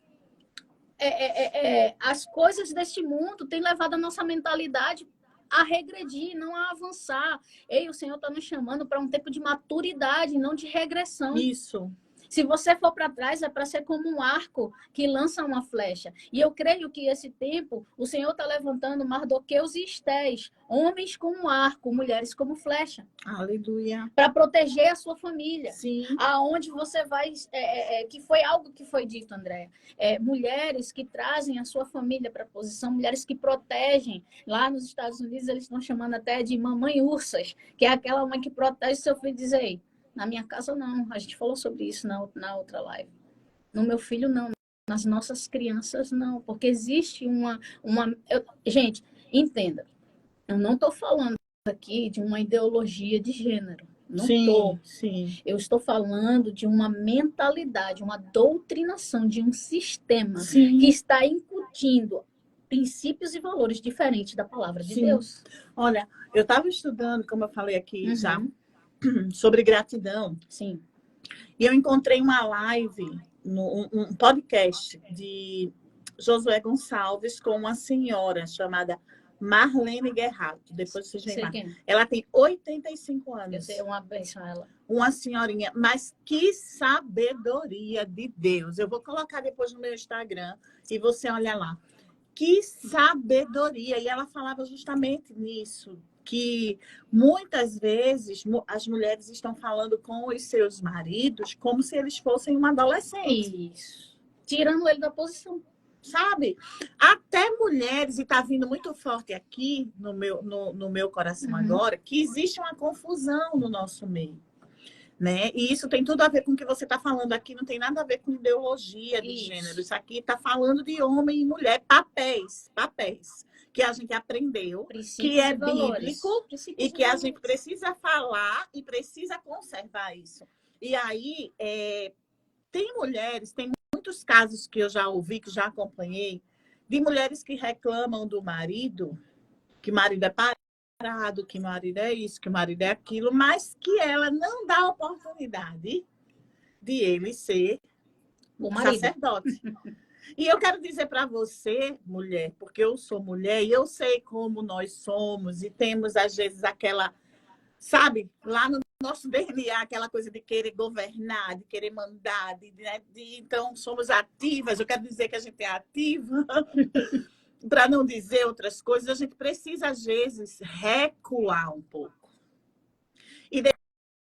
as coisas deste mundo têm levado a nossa mentalidade a regredir, não a avançar. Ei, o Senhor está nos chamando para um tempo de maturidade, não de regressão. Isso. Se você for para trás, é para ser como um arco que lança uma flecha. E eu creio que esse tempo, o Senhor está levantando Mardoqueus e Estés, homens como arco, mulheres como flecha. Aleluia. Para proteger a sua família. Sim. Aonde você vai... que foi algo que foi dito, Andréa. Mulheres que trazem a sua família para a posição, mulheres que protegem. Lá nos Estados Unidos, eles estão chamando até de mamãe ursas, que é aquela mãe que protege seu filho e diz, ei, na minha casa, não. A gente falou sobre isso na outra live. No meu filho, não. Nas nossas crianças, não. Porque existe gente, entenda. Eu não estou falando aqui de uma ideologia de gênero. Não estou. Sim. Eu estou falando de uma mentalidade, uma doutrinação, de um sistema que está incutindo princípios e valores diferentes da palavra de Deus. Olha, eu estava estudando, como eu falei aqui já, sobre gratidão. Sim. E eu encontrei uma live, um podcast de Josué Gonçalves com uma senhora chamada Marlene Guerrato. Depois vocês veem lá. Ela tem 85 anos. Eu sei, uma bênção ela. Uma senhorinha, mas que sabedoria de Deus. Eu vou colocar depois no meu Instagram e você olha lá. Que sabedoria! E ela falava justamente nisso, que muitas vezes as mulheres estão falando com os seus maridos como se eles fossem um adolescente. Isso. Tirando ele da posição. Sabe? Até mulheres, e está vindo muito forte aqui no meu coração agora, que existe uma confusão no nosso meio. Né? E isso tem tudo a ver com o que você está falando aqui, não tem nada a ver com ideologia de gênero. Isso aqui está falando de homem e mulher, papéis que a gente aprendeu, que é bíblico e que a gente precisa falar e precisa conservar isso. E aí, tem muitos casos que eu já ouvi, que já acompanhei, de mulheres que reclamam do marido, que o marido é parado, que o marido é isso, que o marido é aquilo, mas que ela não dá oportunidade de ele ser o sacerdote. E eu quero dizer para você, mulher, porque eu sou mulher e eu sei como nós somos e temos, às vezes, aquela, sabe, lá no nosso DNA, aquela coisa de querer governar, de querer mandar, então somos ativas. Eu quero dizer que a gente é ativa. Para não dizer outras coisas, a gente precisa, às vezes, recuar um pouco. E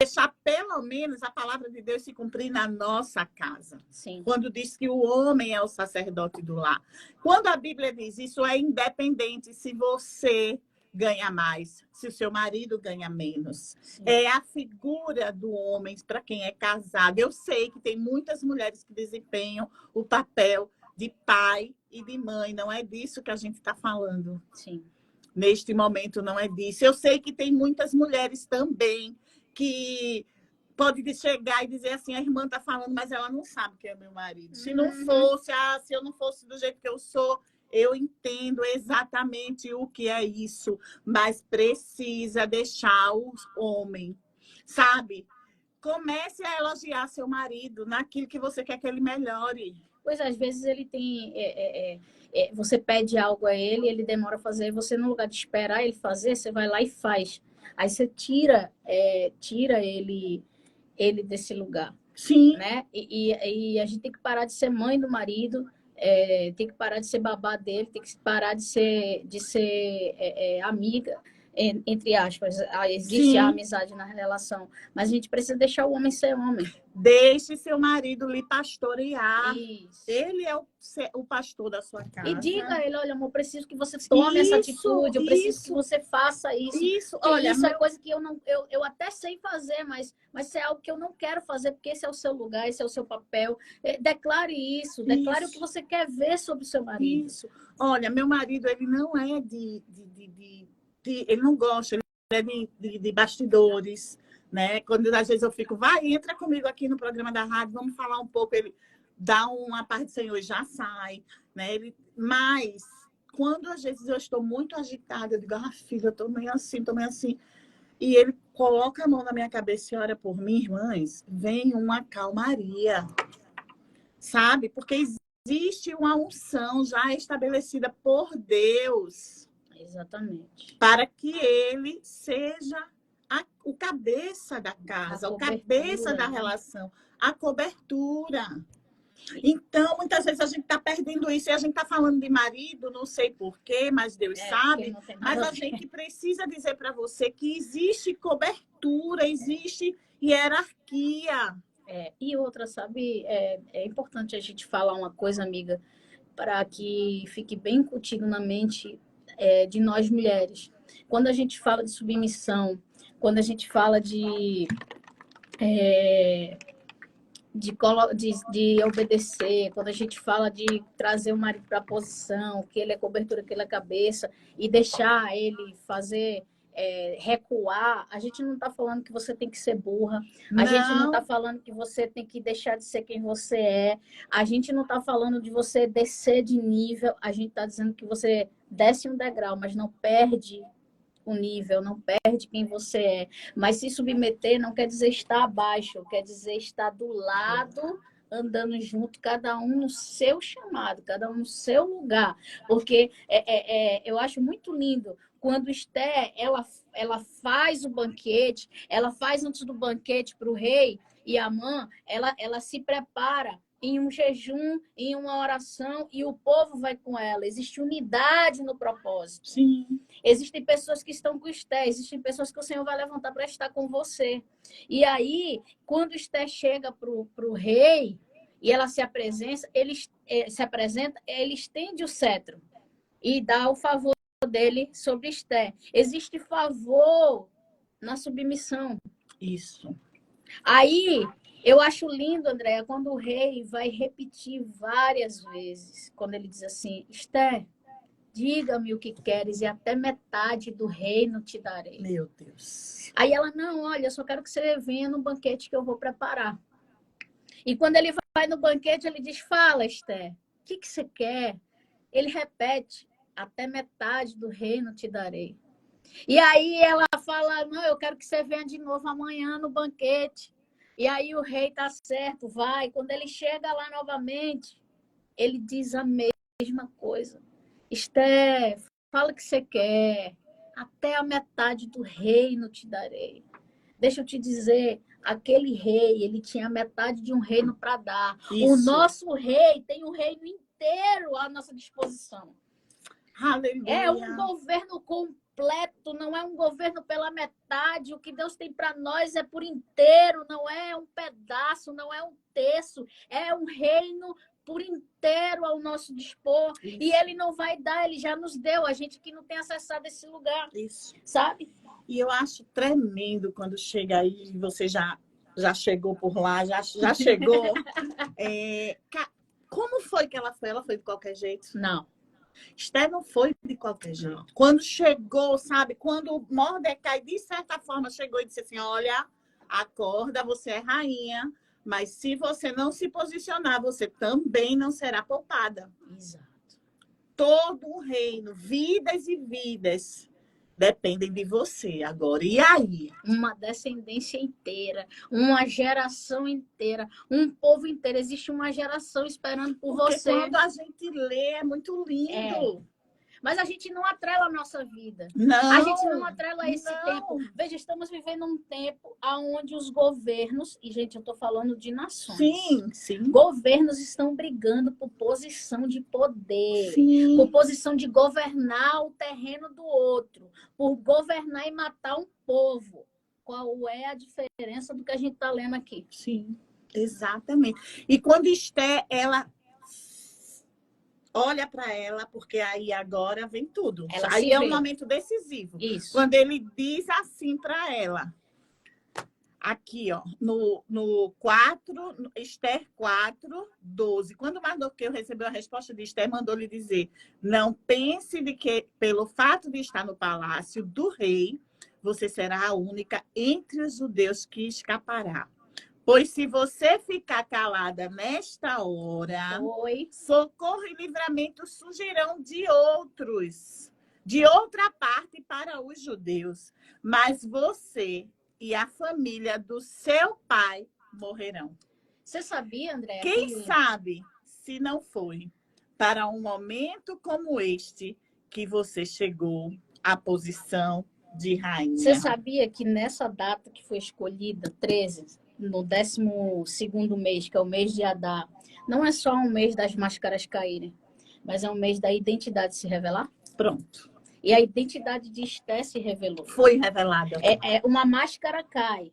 deixar, pelo menos, a palavra de Deus se cumprir na nossa casa. Sim. Quando diz que o homem é o sacerdote do lar. Quando a Bíblia diz isso, é independente se você ganha mais, se o seu marido ganha menos. Sim. É a figura do homem para quem é casado. Eu sei que tem muitas mulheres que desempenham o papel de pai e de mãe. Não é disso que a gente está falando. Sim. Neste momento não é disso. Eu sei que tem muitas mulheres também que pode chegar e dizer assim, a irmã está falando, mas ela não sabe que é meu marido. Se não fosse, se eu não fosse do jeito que eu sou, eu entendo exatamente o que é isso, mas precisa deixar o homem, sabe? Comece a elogiar seu marido naquilo que você quer que ele melhore. Pois às vezes ele tem... você pede algo a ele, ele demora a fazer, você no lugar de esperar ele fazer, você vai lá e faz. Aí você tira ele desse lugar. Sim. Né? E a gente tem que parar de ser mãe do marido, tem que parar de ser babá dele, tem que parar de ser amiga, entre aspas. Existe a amizade na relação, mas a gente precisa deixar o homem ser homem. Deixe seu marido lhe pastorear. Isso. Ele é o pastor da sua casa. E diga a ele, olha, amor, preciso que você tome essa atitude, eu preciso que você faça isso. Isso, olha, isso é coisa que eu até sei fazer, mas é algo que eu não quero fazer, porque esse é o seu lugar, esse é o seu papel. Declare isso, declare o que você quer ver sobre o seu marido. Isso. Olha, meu marido, ele não é ele não gosta, ele é de bastidores, né? Quando às vezes eu fico, entra comigo aqui no programa da rádio, vamos falar um pouco, ele dá uma paz do Senhor e já sai, né? Mas quando às vezes eu estou muito agitada, eu digo, filha, eu estou meio assim, e ele coloca a mão na minha cabeça e ora por mim, irmãs, vem uma calmaria, sabe? Porque existe uma unção já estabelecida por Deus. Exatamente. Para que ele seja o cabeça da casa, o cabeça da relação, a cobertura. Então, muitas vezes a gente está perdendo isso e a gente está falando de marido, não sei porquê, mas Deus sabe. Mas a gente precisa dizer para você que existe cobertura, existe hierarquia. E outra, sabe, é importante a gente falar uma coisa, amiga, para que fique bem incutido na mente de nós mulheres. Quando a gente fala de submissão, quando a gente fala de obedecer, quando a gente fala de trazer o marido para a posição, que ele é cobertura, que ele é cabeça, e deixar ele fazer, recuar, a gente não está falando que você tem que ser burra, a gente não está falando que você tem que deixar de ser quem você é, a gente não está falando de você descer de nível, a gente está dizendo que você desce um degrau, mas não perde o nível, não perde quem você é. Mas se submeter não quer dizer estar abaixo, quer dizer estar do lado, andando junto, cada um no seu chamado, cada um no seu lugar. Porque eu acho muito lindo quando Esther, ela faz o banquete, ela faz antes do banquete para o rei e Amã, ela se prepara em um jejum, em uma oração, e o povo vai com ela. Existe unidade no propósito. Sim. Existem pessoas que estão com Esther, existem pessoas que o Senhor vai levantar para estar com você. E aí, quando Esther chega para o rei e ela se apresenta, ele estende o cetro e dá o favor dele sobre Esther. Existe favor na submissão. Isso. Aí, eu acho lindo, Andréia, quando o rei vai repetir várias vezes, quando ele diz assim, Esther, diga-me o que queres e até metade do reino te darei. Meu Deus. Aí ela, não, olha, eu só quero que você venha no banquete que eu vou preparar. E quando ele vai no banquete, ele diz, fala, Esther, o que você quer? Ele repete, até metade do reino te darei. E aí ela fala, não, eu quero que você venha de novo amanhã no banquete. E aí o rei tá certo, vai. Quando ele chega lá novamente, ele diz a mesma coisa. Esther, fala o que você quer. Até a metade do reino te darei. Deixa eu te dizer, aquele rei, ele tinha a metade de um reino para dar. Isso. O nosso rei tem um reino inteiro à nossa disposição. Aleluia. É um governo completo, não é um governo pela metade. O que Deus tem para nós é por inteiro, não é um pedaço, não é um terço. É um reino por inteiro ao nosso dispor. Isso. E ele não vai dar, ele já nos deu, a gente que não tem acessado esse lugar. Isso. Sabe? E eu acho tremendo quando chega aí, você já chegou por lá, já chegou. Como foi que ela foi? Ela foi de qualquer jeito? Não. Esther não foi de qualquer jeito. Não. Quando chegou, sabe? Quando Mordecai, de certa forma, chegou e disse assim, olha, acorda, você é rainha, mas se você não se posicionar, você também não será poupada. Exato. Todo o reino, vidas e vidas, dependem de você agora. E aí? Uma descendência inteira, uma geração inteira, um povo inteiro. Existe uma geração esperando por você. Quando a gente lê, é muito lindo. Mas a gente não atrela a nossa vida. Não. A gente não atrela esse tempo. Veja, estamos vivendo um tempo onde os governos, e gente, eu estou falando de nações. Sim, sim. Governos estão brigando por posição de poder. Sim. Por posição de governar o terreno do outro. Por governar e matar um povo. Qual é a diferença do que a gente está lendo aqui? Sim, exatamente. E quando Esther, ela olha para ela, porque aí agora vem tudo. Aí é um momento decisivo. Isso. Quando ele diz assim para ela, aqui, ó, no 4, Esther 4, 12. Quando Mardoqueu recebeu a resposta de Esther, mandou lhe dizer, não pense de que, pelo fato de estar no palácio do rei, você será a única entre os judeus que escapará. Pois se você ficar calada nesta hora, socorro e livramento surgirão de outros, de outra parte para os judeus. Mas você e a família do seu pai morrerão. Você sabia, André? Quem sabe se não foi para um momento como este que você chegou à posição de rainha? Você sabia que nessa data que foi escolhida, 13, no 12º mês, que é o mês de Adar, não é só um mês das máscaras caírem, mas é um mês da identidade se revelar? Pronto. E a identidade de Esté se revelou. Foi revelada. Uma máscara cai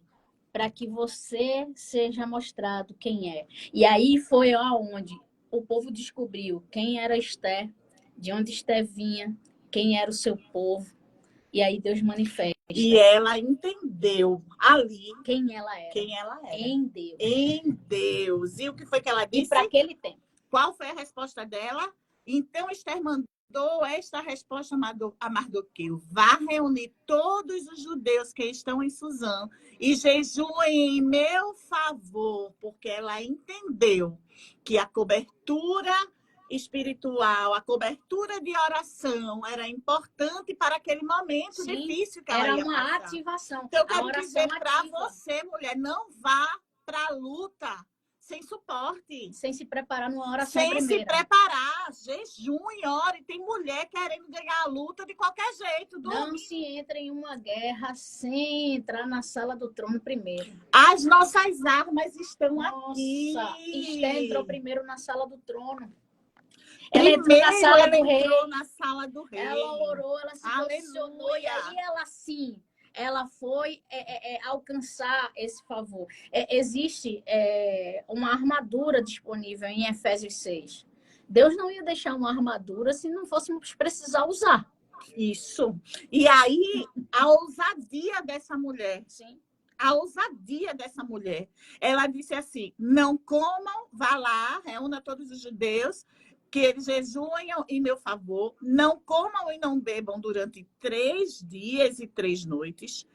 para que você seja mostrado quem é. E aí foi aonde o povo descobriu quem era Esté, de onde Esté vinha, quem era o seu povo. E aí Deus manifesta. E ela entendeu ali quem ela era. Quem ela era. Em Deus. Em Deus. E o que foi que ela disse? E para aquele tempo. Qual foi a resposta dela? Então Esther mandou esta resposta a Mardoqueu: vá reunir todos os judeus que estão em Suzã e jejuem em meu favor, porque ela entendeu que a cobertura espiritual, a cobertura de oração era importante para aquele momento difícil que ela ia passar. Era uma ativação. Então, eu quero dizer para você, mulher, não vá para a luta sem suporte. Sem se preparar numa oração sem primeira. Se preparar, jejum e ore. Tem mulher querendo ganhar a luta de qualquer jeito. Não se entra em uma guerra sem entrar na sala do trono primeiro. As nossas armas estão aqui. Esther entrou primeiro na sala do trono. Ela entrou na sala do rei. Na sala do rei. Ela orou, ela se posicionou. E aí ela sim, ela foi alcançar esse favor. Existe uma armadura disponível em Efésios 6. Deus não ia deixar uma armadura se não fôssemos precisar usar. Isso. E aí, a ousadia dessa mulher. Sim. A ousadia dessa mulher. Ela disse assim: não comam, vá lá, reúna todos os judeus, que eles jejuem em meu favor, não comam e não bebam durante 3 dias e 3 noites.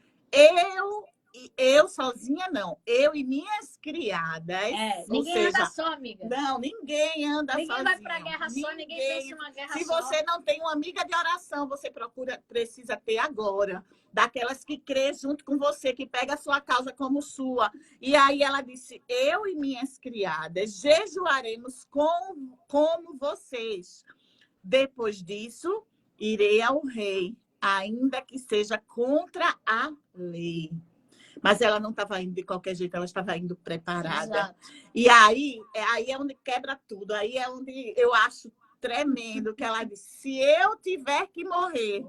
Eu sozinha, não. Eu e minhas criadas. Ninguém anda só, amiga. Não, ninguém anda sozinho. Ninguém vai para a guerra só, ninguém pensa em uma guerra só. Se você não tem uma amiga de oração, você precisa ter agora. Daquelas que crê junto com você, que pega a sua causa como sua. E aí ela disse: eu e minhas criadas jejuaremos como vocês. Depois disso, irei ao rei, ainda que seja contra a lei. Mas ela não estava indo de qualquer jeito, ela estava indo preparada. Exato. E aí é onde quebra tudo. Aí é onde eu acho tremendo que ela disse: se eu tiver que morrer,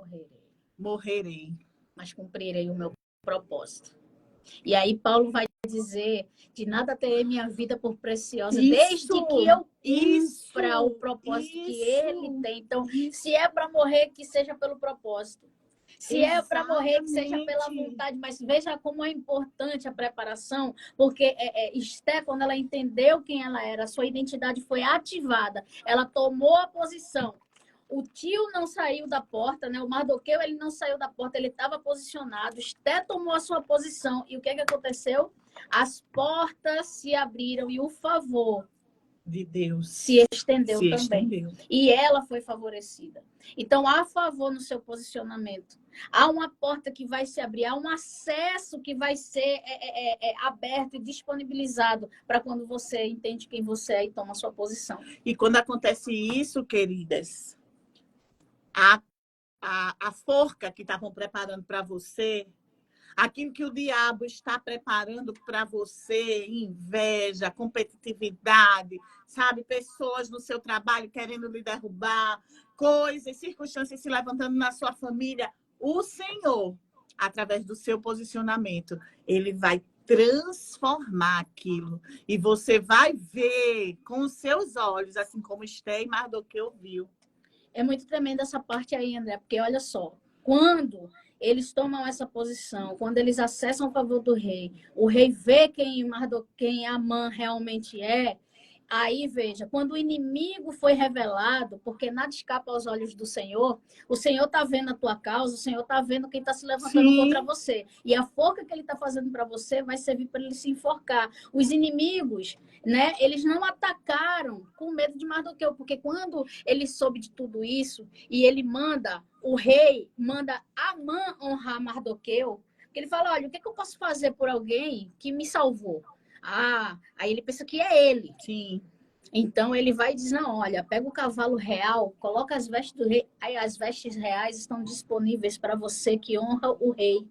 morrerei. Mas cumprirei o meu propósito. E aí Paulo vai dizer: de nada terei minha vida por preciosa, desde que eu cumpra o propósito que ele tem. Então, se é para morrer, que seja pelo propósito. Se é para morrer, que seja pela vontade. Mas veja como é importante a preparação, porque Esté, quando ela entendeu quem ela era, sua identidade foi ativada, ela tomou a posição. O tio não saiu da porta, né? O Mardoqueu, ele não saiu da porta, ele estava posicionado. Esté tomou a sua posição. E o que aconteceu? As portas se abriram e o favor de Deus se estendeu também. E ela foi favorecida. Então, há favor no seu posicionamento. Há uma porta que vai se abrir, há um acesso que vai ser aberto e disponibilizado para quando você entende quem você é e toma a sua posição. E quando acontece isso, queridas, a forca que estavam preparando para você, aquilo que o diabo está preparando para você, inveja, competitividade, sabe? Pessoas no seu trabalho querendo lhe derrubar, coisas, circunstâncias se levantando na sua família. O Senhor, através do seu posicionamento, ele vai transformar aquilo. E você vai ver com os seus olhos, assim como Esté e Mardoqueu viu. É muito tremenda essa parte aí, André, porque olha só, quando eles tomam essa posição, quando eles acessam o favor do rei, o rei vê quem Amã realmente é. Aí, veja, quando o inimigo foi revelado, porque nada escapa aos olhos do Senhor, o Senhor está vendo a tua causa, o Senhor está vendo quem está se levantando contra você. E a forca que ele está fazendo para você vai servir para ele se enforcar. Os inimigos, né, eles não atacaram com medo de Mardoqueu, porque quando ele soube de tudo isso, e ele o rei manda Amã honrar Mardoqueu, Porque ele fala, olha, o que é que eu posso fazer por alguém que me salvou? Ah, aí ele pensa que é ele. Sim. Então ele vai e diz, não, olha, pega o cavalo real, coloca as vestes do rei, aí as vestes reais estão disponíveis para você que honra o rei.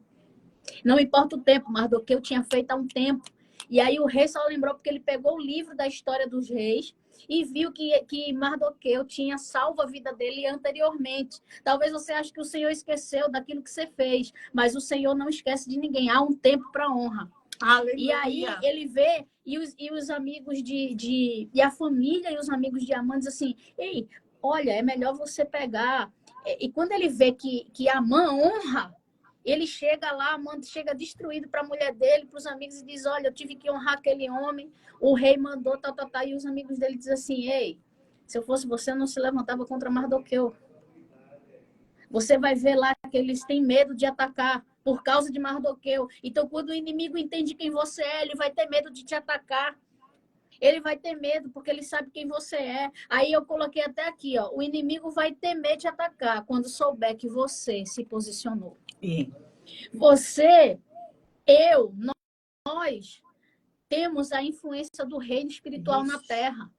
Não importa o tempo, Mardoqueu tinha feito há um tempo. E aí o rei só lembrou porque ele pegou o livro da história dos reis e viu que Mardoqueu tinha salvo a vida dele anteriormente. Talvez você ache que o Senhor esqueceu daquilo que você fez, mas o Senhor não esquece de ninguém. Há um tempo para honra. Aleluia. E aí ele vê, e os amigos e a família e os amigos de Amã dizem assim, ei, olha, é melhor você pegar. E quando ele vê que Amã honra, ele chega lá, Amã chega destruído para a mulher dele, para os amigos, e diz, olha, eu tive que honrar aquele homem, o rei mandou, tal, tal, tal. E os amigos dele dizem assim, ei, se eu fosse você, eu não se levantava contra Mardoqueu. Você vai ver lá que eles têm medo de atacar por causa de Mardoqueu. Então, quando o inimigo entende quem você é, ele vai ter medo de te atacar. Ele vai ter medo porque ele sabe quem você é. Aí eu coloquei até aqui, ó. O inimigo vai temer te atacar quando souber que você se posicionou. Você, eu, nós temos a influência do reino espiritual na terra.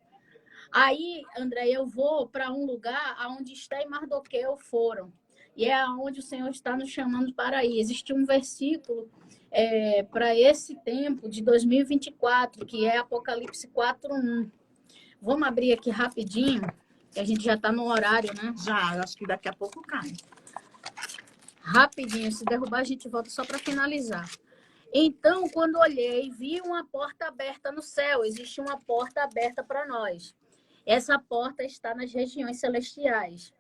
Aí, André, eu vou para um lugar onde Esté e Mardoqueu foram. E é onde o Senhor está nos chamando para ir. Existe um versículo para esse tempo de 2024, que é Apocalipse 4:1. Vamos abrir aqui rapidinho, que a gente já está no horário, né? Já, acho que daqui a pouco cai. Rapidinho, se derrubar a gente volta só para finalizar. Então, quando olhei, vi uma porta aberta no céu. Existe uma porta aberta para nós. Essa porta está nas regiões celestiais,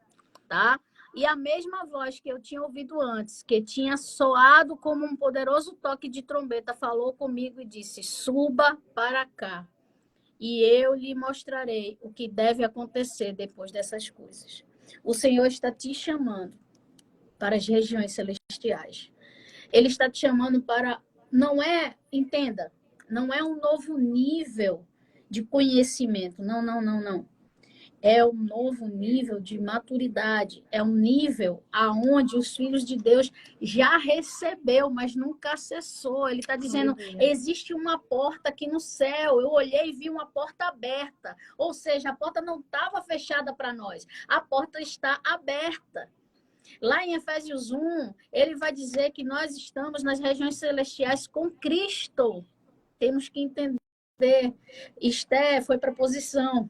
tá? E a mesma voz que eu tinha ouvido antes, que tinha soado como um poderoso toque de trombeta, falou comigo e disse, suba para cá, e eu lhe mostrarei o que deve acontecer depois dessas coisas. O Senhor está te chamando para as regiões celestiais. Ele está te chamando para... Não é, entenda, não é um novo nível de conhecimento. Não, não, não, não. É um novo nível de maturidade. É um nível aonde os filhos de Deus já recebeu, mas nunca acessou. Ele está dizendo, existe uma porta aqui no céu. Eu olhei e vi uma porta aberta. Ou seja, a porta não estava fechada para nós. A porta está aberta. Lá em Efésios 1, ele vai dizer que nós estamos nas regiões celestiais com Cristo. Temos que entender. Esté foi para a posição.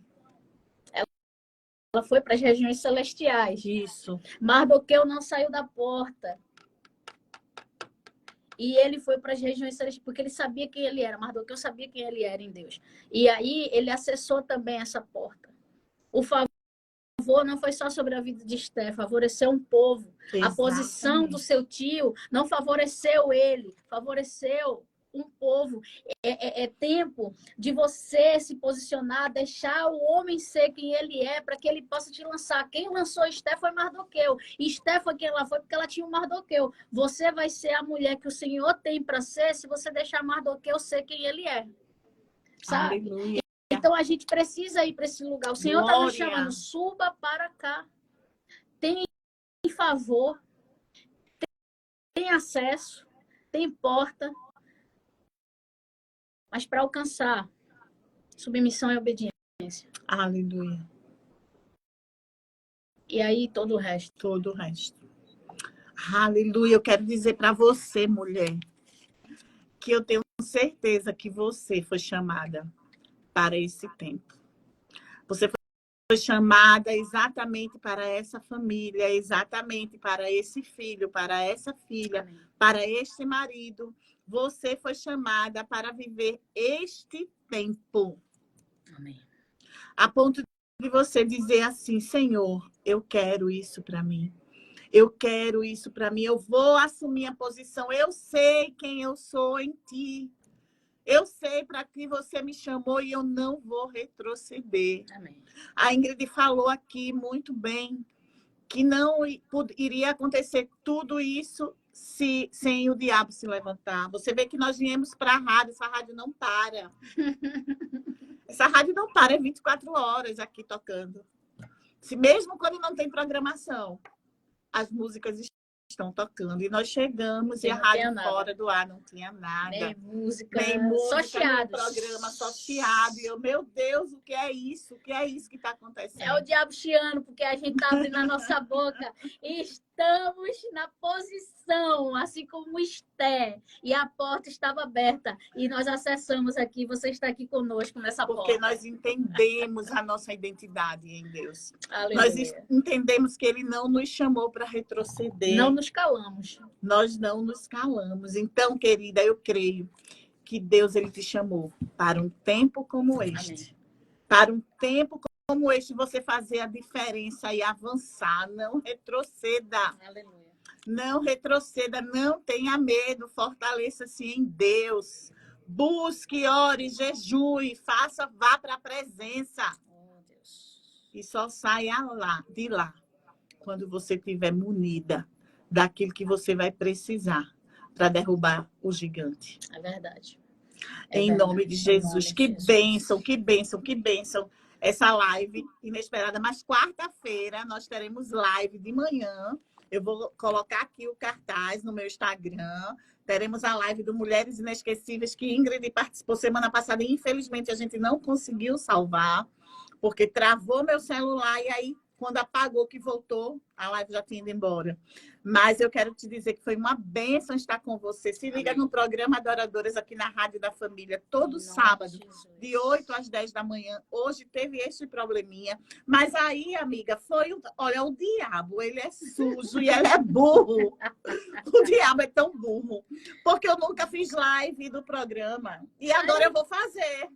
Ela foi para as regiões celestiais. Isso. Mardoqueu não saiu da porta. E ele foi para as regiões celestiais, porque ele sabia quem ele era. Mardoqueu sabia quem ele era em Deus. E aí ele acessou também essa porta. O favor não foi só sobre a vida de Esté, favoreceu um povo. Exatamente. A posição do seu tio não favoreceu ele, favoreceu um povo. É tempo de você se posicionar, deixar o homem ser quem ele é, para que ele possa te lançar. Quem lançou Esté foi Mardoqueu. E Esté foi quem ela foi porque ela tinha um Mardoqueu. Você vai ser a mulher que o Senhor tem para ser se você deixar Mardoqueu ser quem ele é. Sabe? Aleluia. Então a gente precisa ir para esse lugar. O Senhor está nos chamando, suba para cá. Tem favor, tem acesso, tem porta. Mas para alcançar, submissão e obediência. Aleluia. E aí todo o resto. Todo o resto. Aleluia. Eu quero dizer para você, mulher, que eu tenho certeza que você foi chamada para esse tempo. Você foi chamada exatamente para essa família, exatamente para esse filho, para essa filha, amém, para este marido. Você foi chamada para viver este tempo. Amém. A ponto de você dizer assim, Senhor, eu quero isso para mim. Eu quero isso para mim. Eu vou assumir a posição. Eu sei quem eu sou em ti. Eu sei para que você me chamou e eu não vou retroceder. Amém. A Ingrid falou aqui muito bem que não iria acontecer tudo isso sem o diabo se levantar. Você vê que nós viemos para a rádio, essa rádio não para. Essa rádio não para, é 24 horas aqui tocando. Mesmo quando não tem programação, as músicas estão tocando. E nós chegamos e a não tinha rádio nada. fora do ar não tinha nada. Nem música, Nem só música, nem chiado. programa, só chiado. E eu, meu Deus, o que é isso? O que é isso que está acontecendo? É o diabo chiando, porque a gente tá abrindo a nossa boca. Estamos na posição, assim como Esté. E a porta estava aberta. E nós acessamos aqui. Você está aqui conosco nessa Porque porta. nós entendemos a nossa identidade em Deus. Aleluia. Nós entendemos que Ele não nos chamou para retroceder. Não nos calamos. Nós não nos calamos. Então, querida, eu creio que Deus ele te chamou para um tempo como este. Amém. Para um tempo como este, você fazer a diferença e avançar. Não retroceda. Aleluia. Não retroceda, não tenha medo. Fortaleça-se em Deus. Busque, ore, jejue, faça, vá para a presença. Oh, Deus. E só saia de lá, quando você estiver munida daquilo que você vai precisar para derrubar o gigante. É verdade. Em nome de Jesus. Que bênção, que bênção, que bênção. Essa live inesperada. Mas quarta-feira nós teremos live de manhã. Eu vou colocar aqui o cartaz no meu Instagram. Teremos a live do Mulheres Inesquecíveis, que Ingrid participou semana passada. E infelizmente a gente não conseguiu salvar, porque travou meu celular e aí, quando apagou que voltou, a live já tinha ido embora. Mas eu quero te dizer que foi uma bênção estar com você. Se liga no programa Adoradoras aqui na Rádio da Família, todo sábado, de 8 às 10 da manhã. Hoje teve este probleminha. Mas aí, amiga, olha, o diabo, ele é sujo e ele é burro. O diabo é tão burro. Porque eu nunca fiz live do programa. E agora eu vou fazer.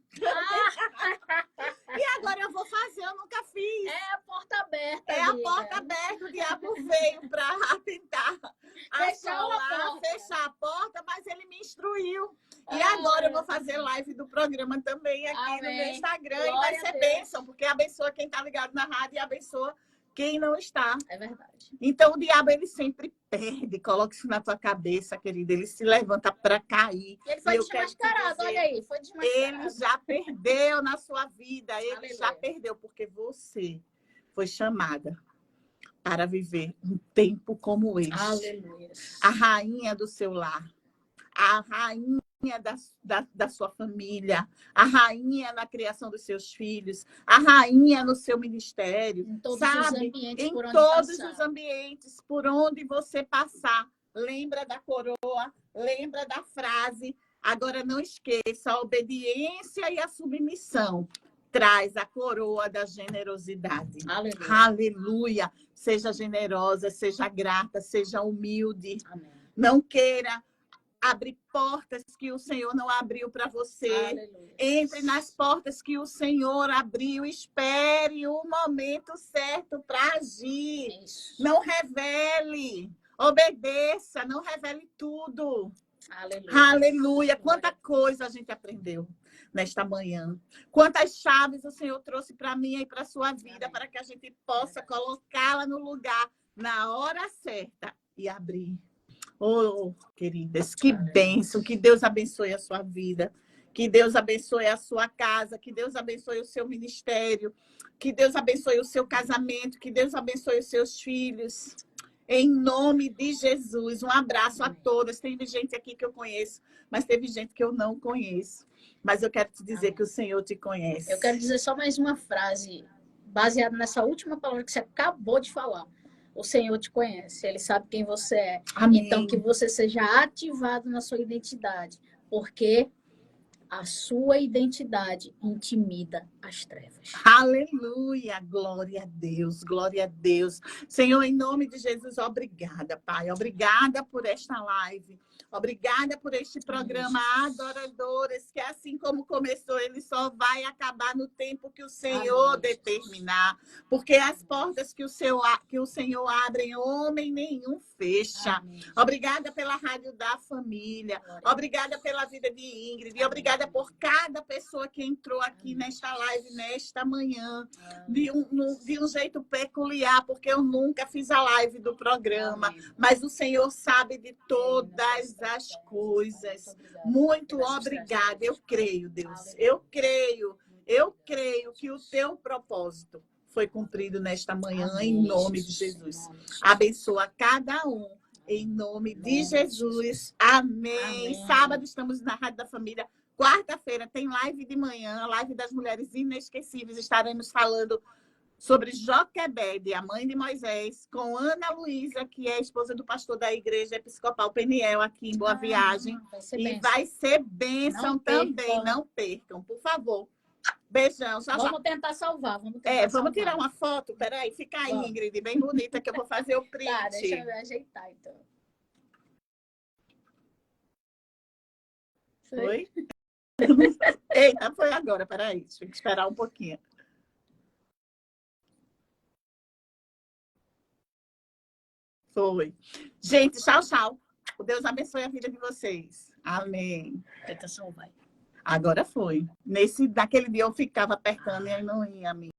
E agora eu vou fazer, eu nunca fiz. É a porta aberta. É a porta aberta, o diabo veio para tentar fechar a porta, mas ele me instruiu. E agora eu vou fazer live do programa também aqui no meu Instagram. Glória, e vai ser bênção, porque abençoa quem está ligado na rádio e abençoa quem não está. É verdade. Então o diabo, ele sempre perde. Coloque isso na tua cabeça, querida. Ele se levanta para cair. Ele foi desmascarado, olha aí. Foi desmascarado. Ele já perdeu na sua vida. Ele Aleluia. já perdeu, porque você foi chamada para viver um tempo como este. Aleluia. A rainha do seu lar, a rainha da sua família, a rainha na criação dos seus filhos, a rainha no seu ministério, em todos sabe? Os ambientes em por onde todos passar. Os ambientes por onde você passar. Lembra da coroa, lembra da frase. Agora não esqueça, a obediência e a submissão traz a coroa da generosidade. Aleluia. Aleluia. Seja generosa, seja grata, seja humilde. Amém. Não queira abrir portas que o Senhor não abriu para você. Aleluia. Entre nas portas que o Senhor abriu. Espere o momento certo para agir. Isso. Não revele. Obedeça. Não revele tudo. Aleluia. Aleluia. Quanta coisa a gente aprendeu nesta manhã. Quantas chaves o Senhor trouxe para mim e para a sua vida. Amém. Para que a gente possa colocá-la no lugar na hora certa e abrir. Oh, queridas, que bênção. Que Deus abençoe a sua vida. Que Deus abençoe a sua casa. Que Deus abençoe o seu ministério. Que Deus abençoe o seu casamento. Que Deus abençoe os seus filhos. Em nome de Jesus. Um abraço a todas. Teve gente aqui que eu conheço, mas teve gente que eu não conheço. Mas eu quero te dizer que o Senhor te conhece. Eu quero dizer só mais uma frase, baseada nessa última palavra que você acabou de falar. O Senhor te conhece, Ele sabe quem você é. Amém. Então, que você seja ativado na sua identidade, porque a sua identidade intimida as trevas. Aleluia, glória a Deus, glória a Deus. Senhor, em nome de Jesus, obrigada, Pai. Obrigada por esta live. Obrigada por este programa Adoradoras, que assim como começou, ele só vai acabar no tempo que o Senhor determinar. Porque as portas que o Senhor abre, homem nenhum fecha. Amém. Obrigada pela Rádio da Família. Obrigada pela vida de Ingrid. E obrigada por cada pessoa que entrou aqui nesta live, nesta manhã. De um jeito peculiar, porque eu nunca fiz a live do programa. Mas o Senhor sabe de todas as coisas. Muito obrigada. Eu creio, Deus. Eu creio que o teu propósito foi cumprido nesta manhã, em nome de Jesus. Abençoa cada um Em nome de Jesus. Amém. Amém. Sábado estamos na Rádio da Família. Quarta-feira tem live de manhã, live das mulheres inesquecíveis. Estaremos falando sobre Joquebede, a mãe de Moisés, com Ana Luísa, que é a esposa do pastor da Igreja Episcopal Peniel, aqui em Boa Viagem. Vai ser E bênção. vai ser bênção Não também. percam. Não percam, por favor. Beijão. Já, já. Vamos tentar salvar. Vamos Vamos tirar uma foto? Peraí, fica aí, Vamos. Ingrid, bem bonita, que eu vou fazer o print. Tá, deixa eu ajeitar, então. Foi? Eita, foi agora, peraí, deixa eu esperar um pouquinho. Foi. Gente, tchau, tchau. Deus abençoe a vida de vocês. Amém. Tentação vai. Agora foi. Naquele dia eu ficava apertando e aí não ia, amiga.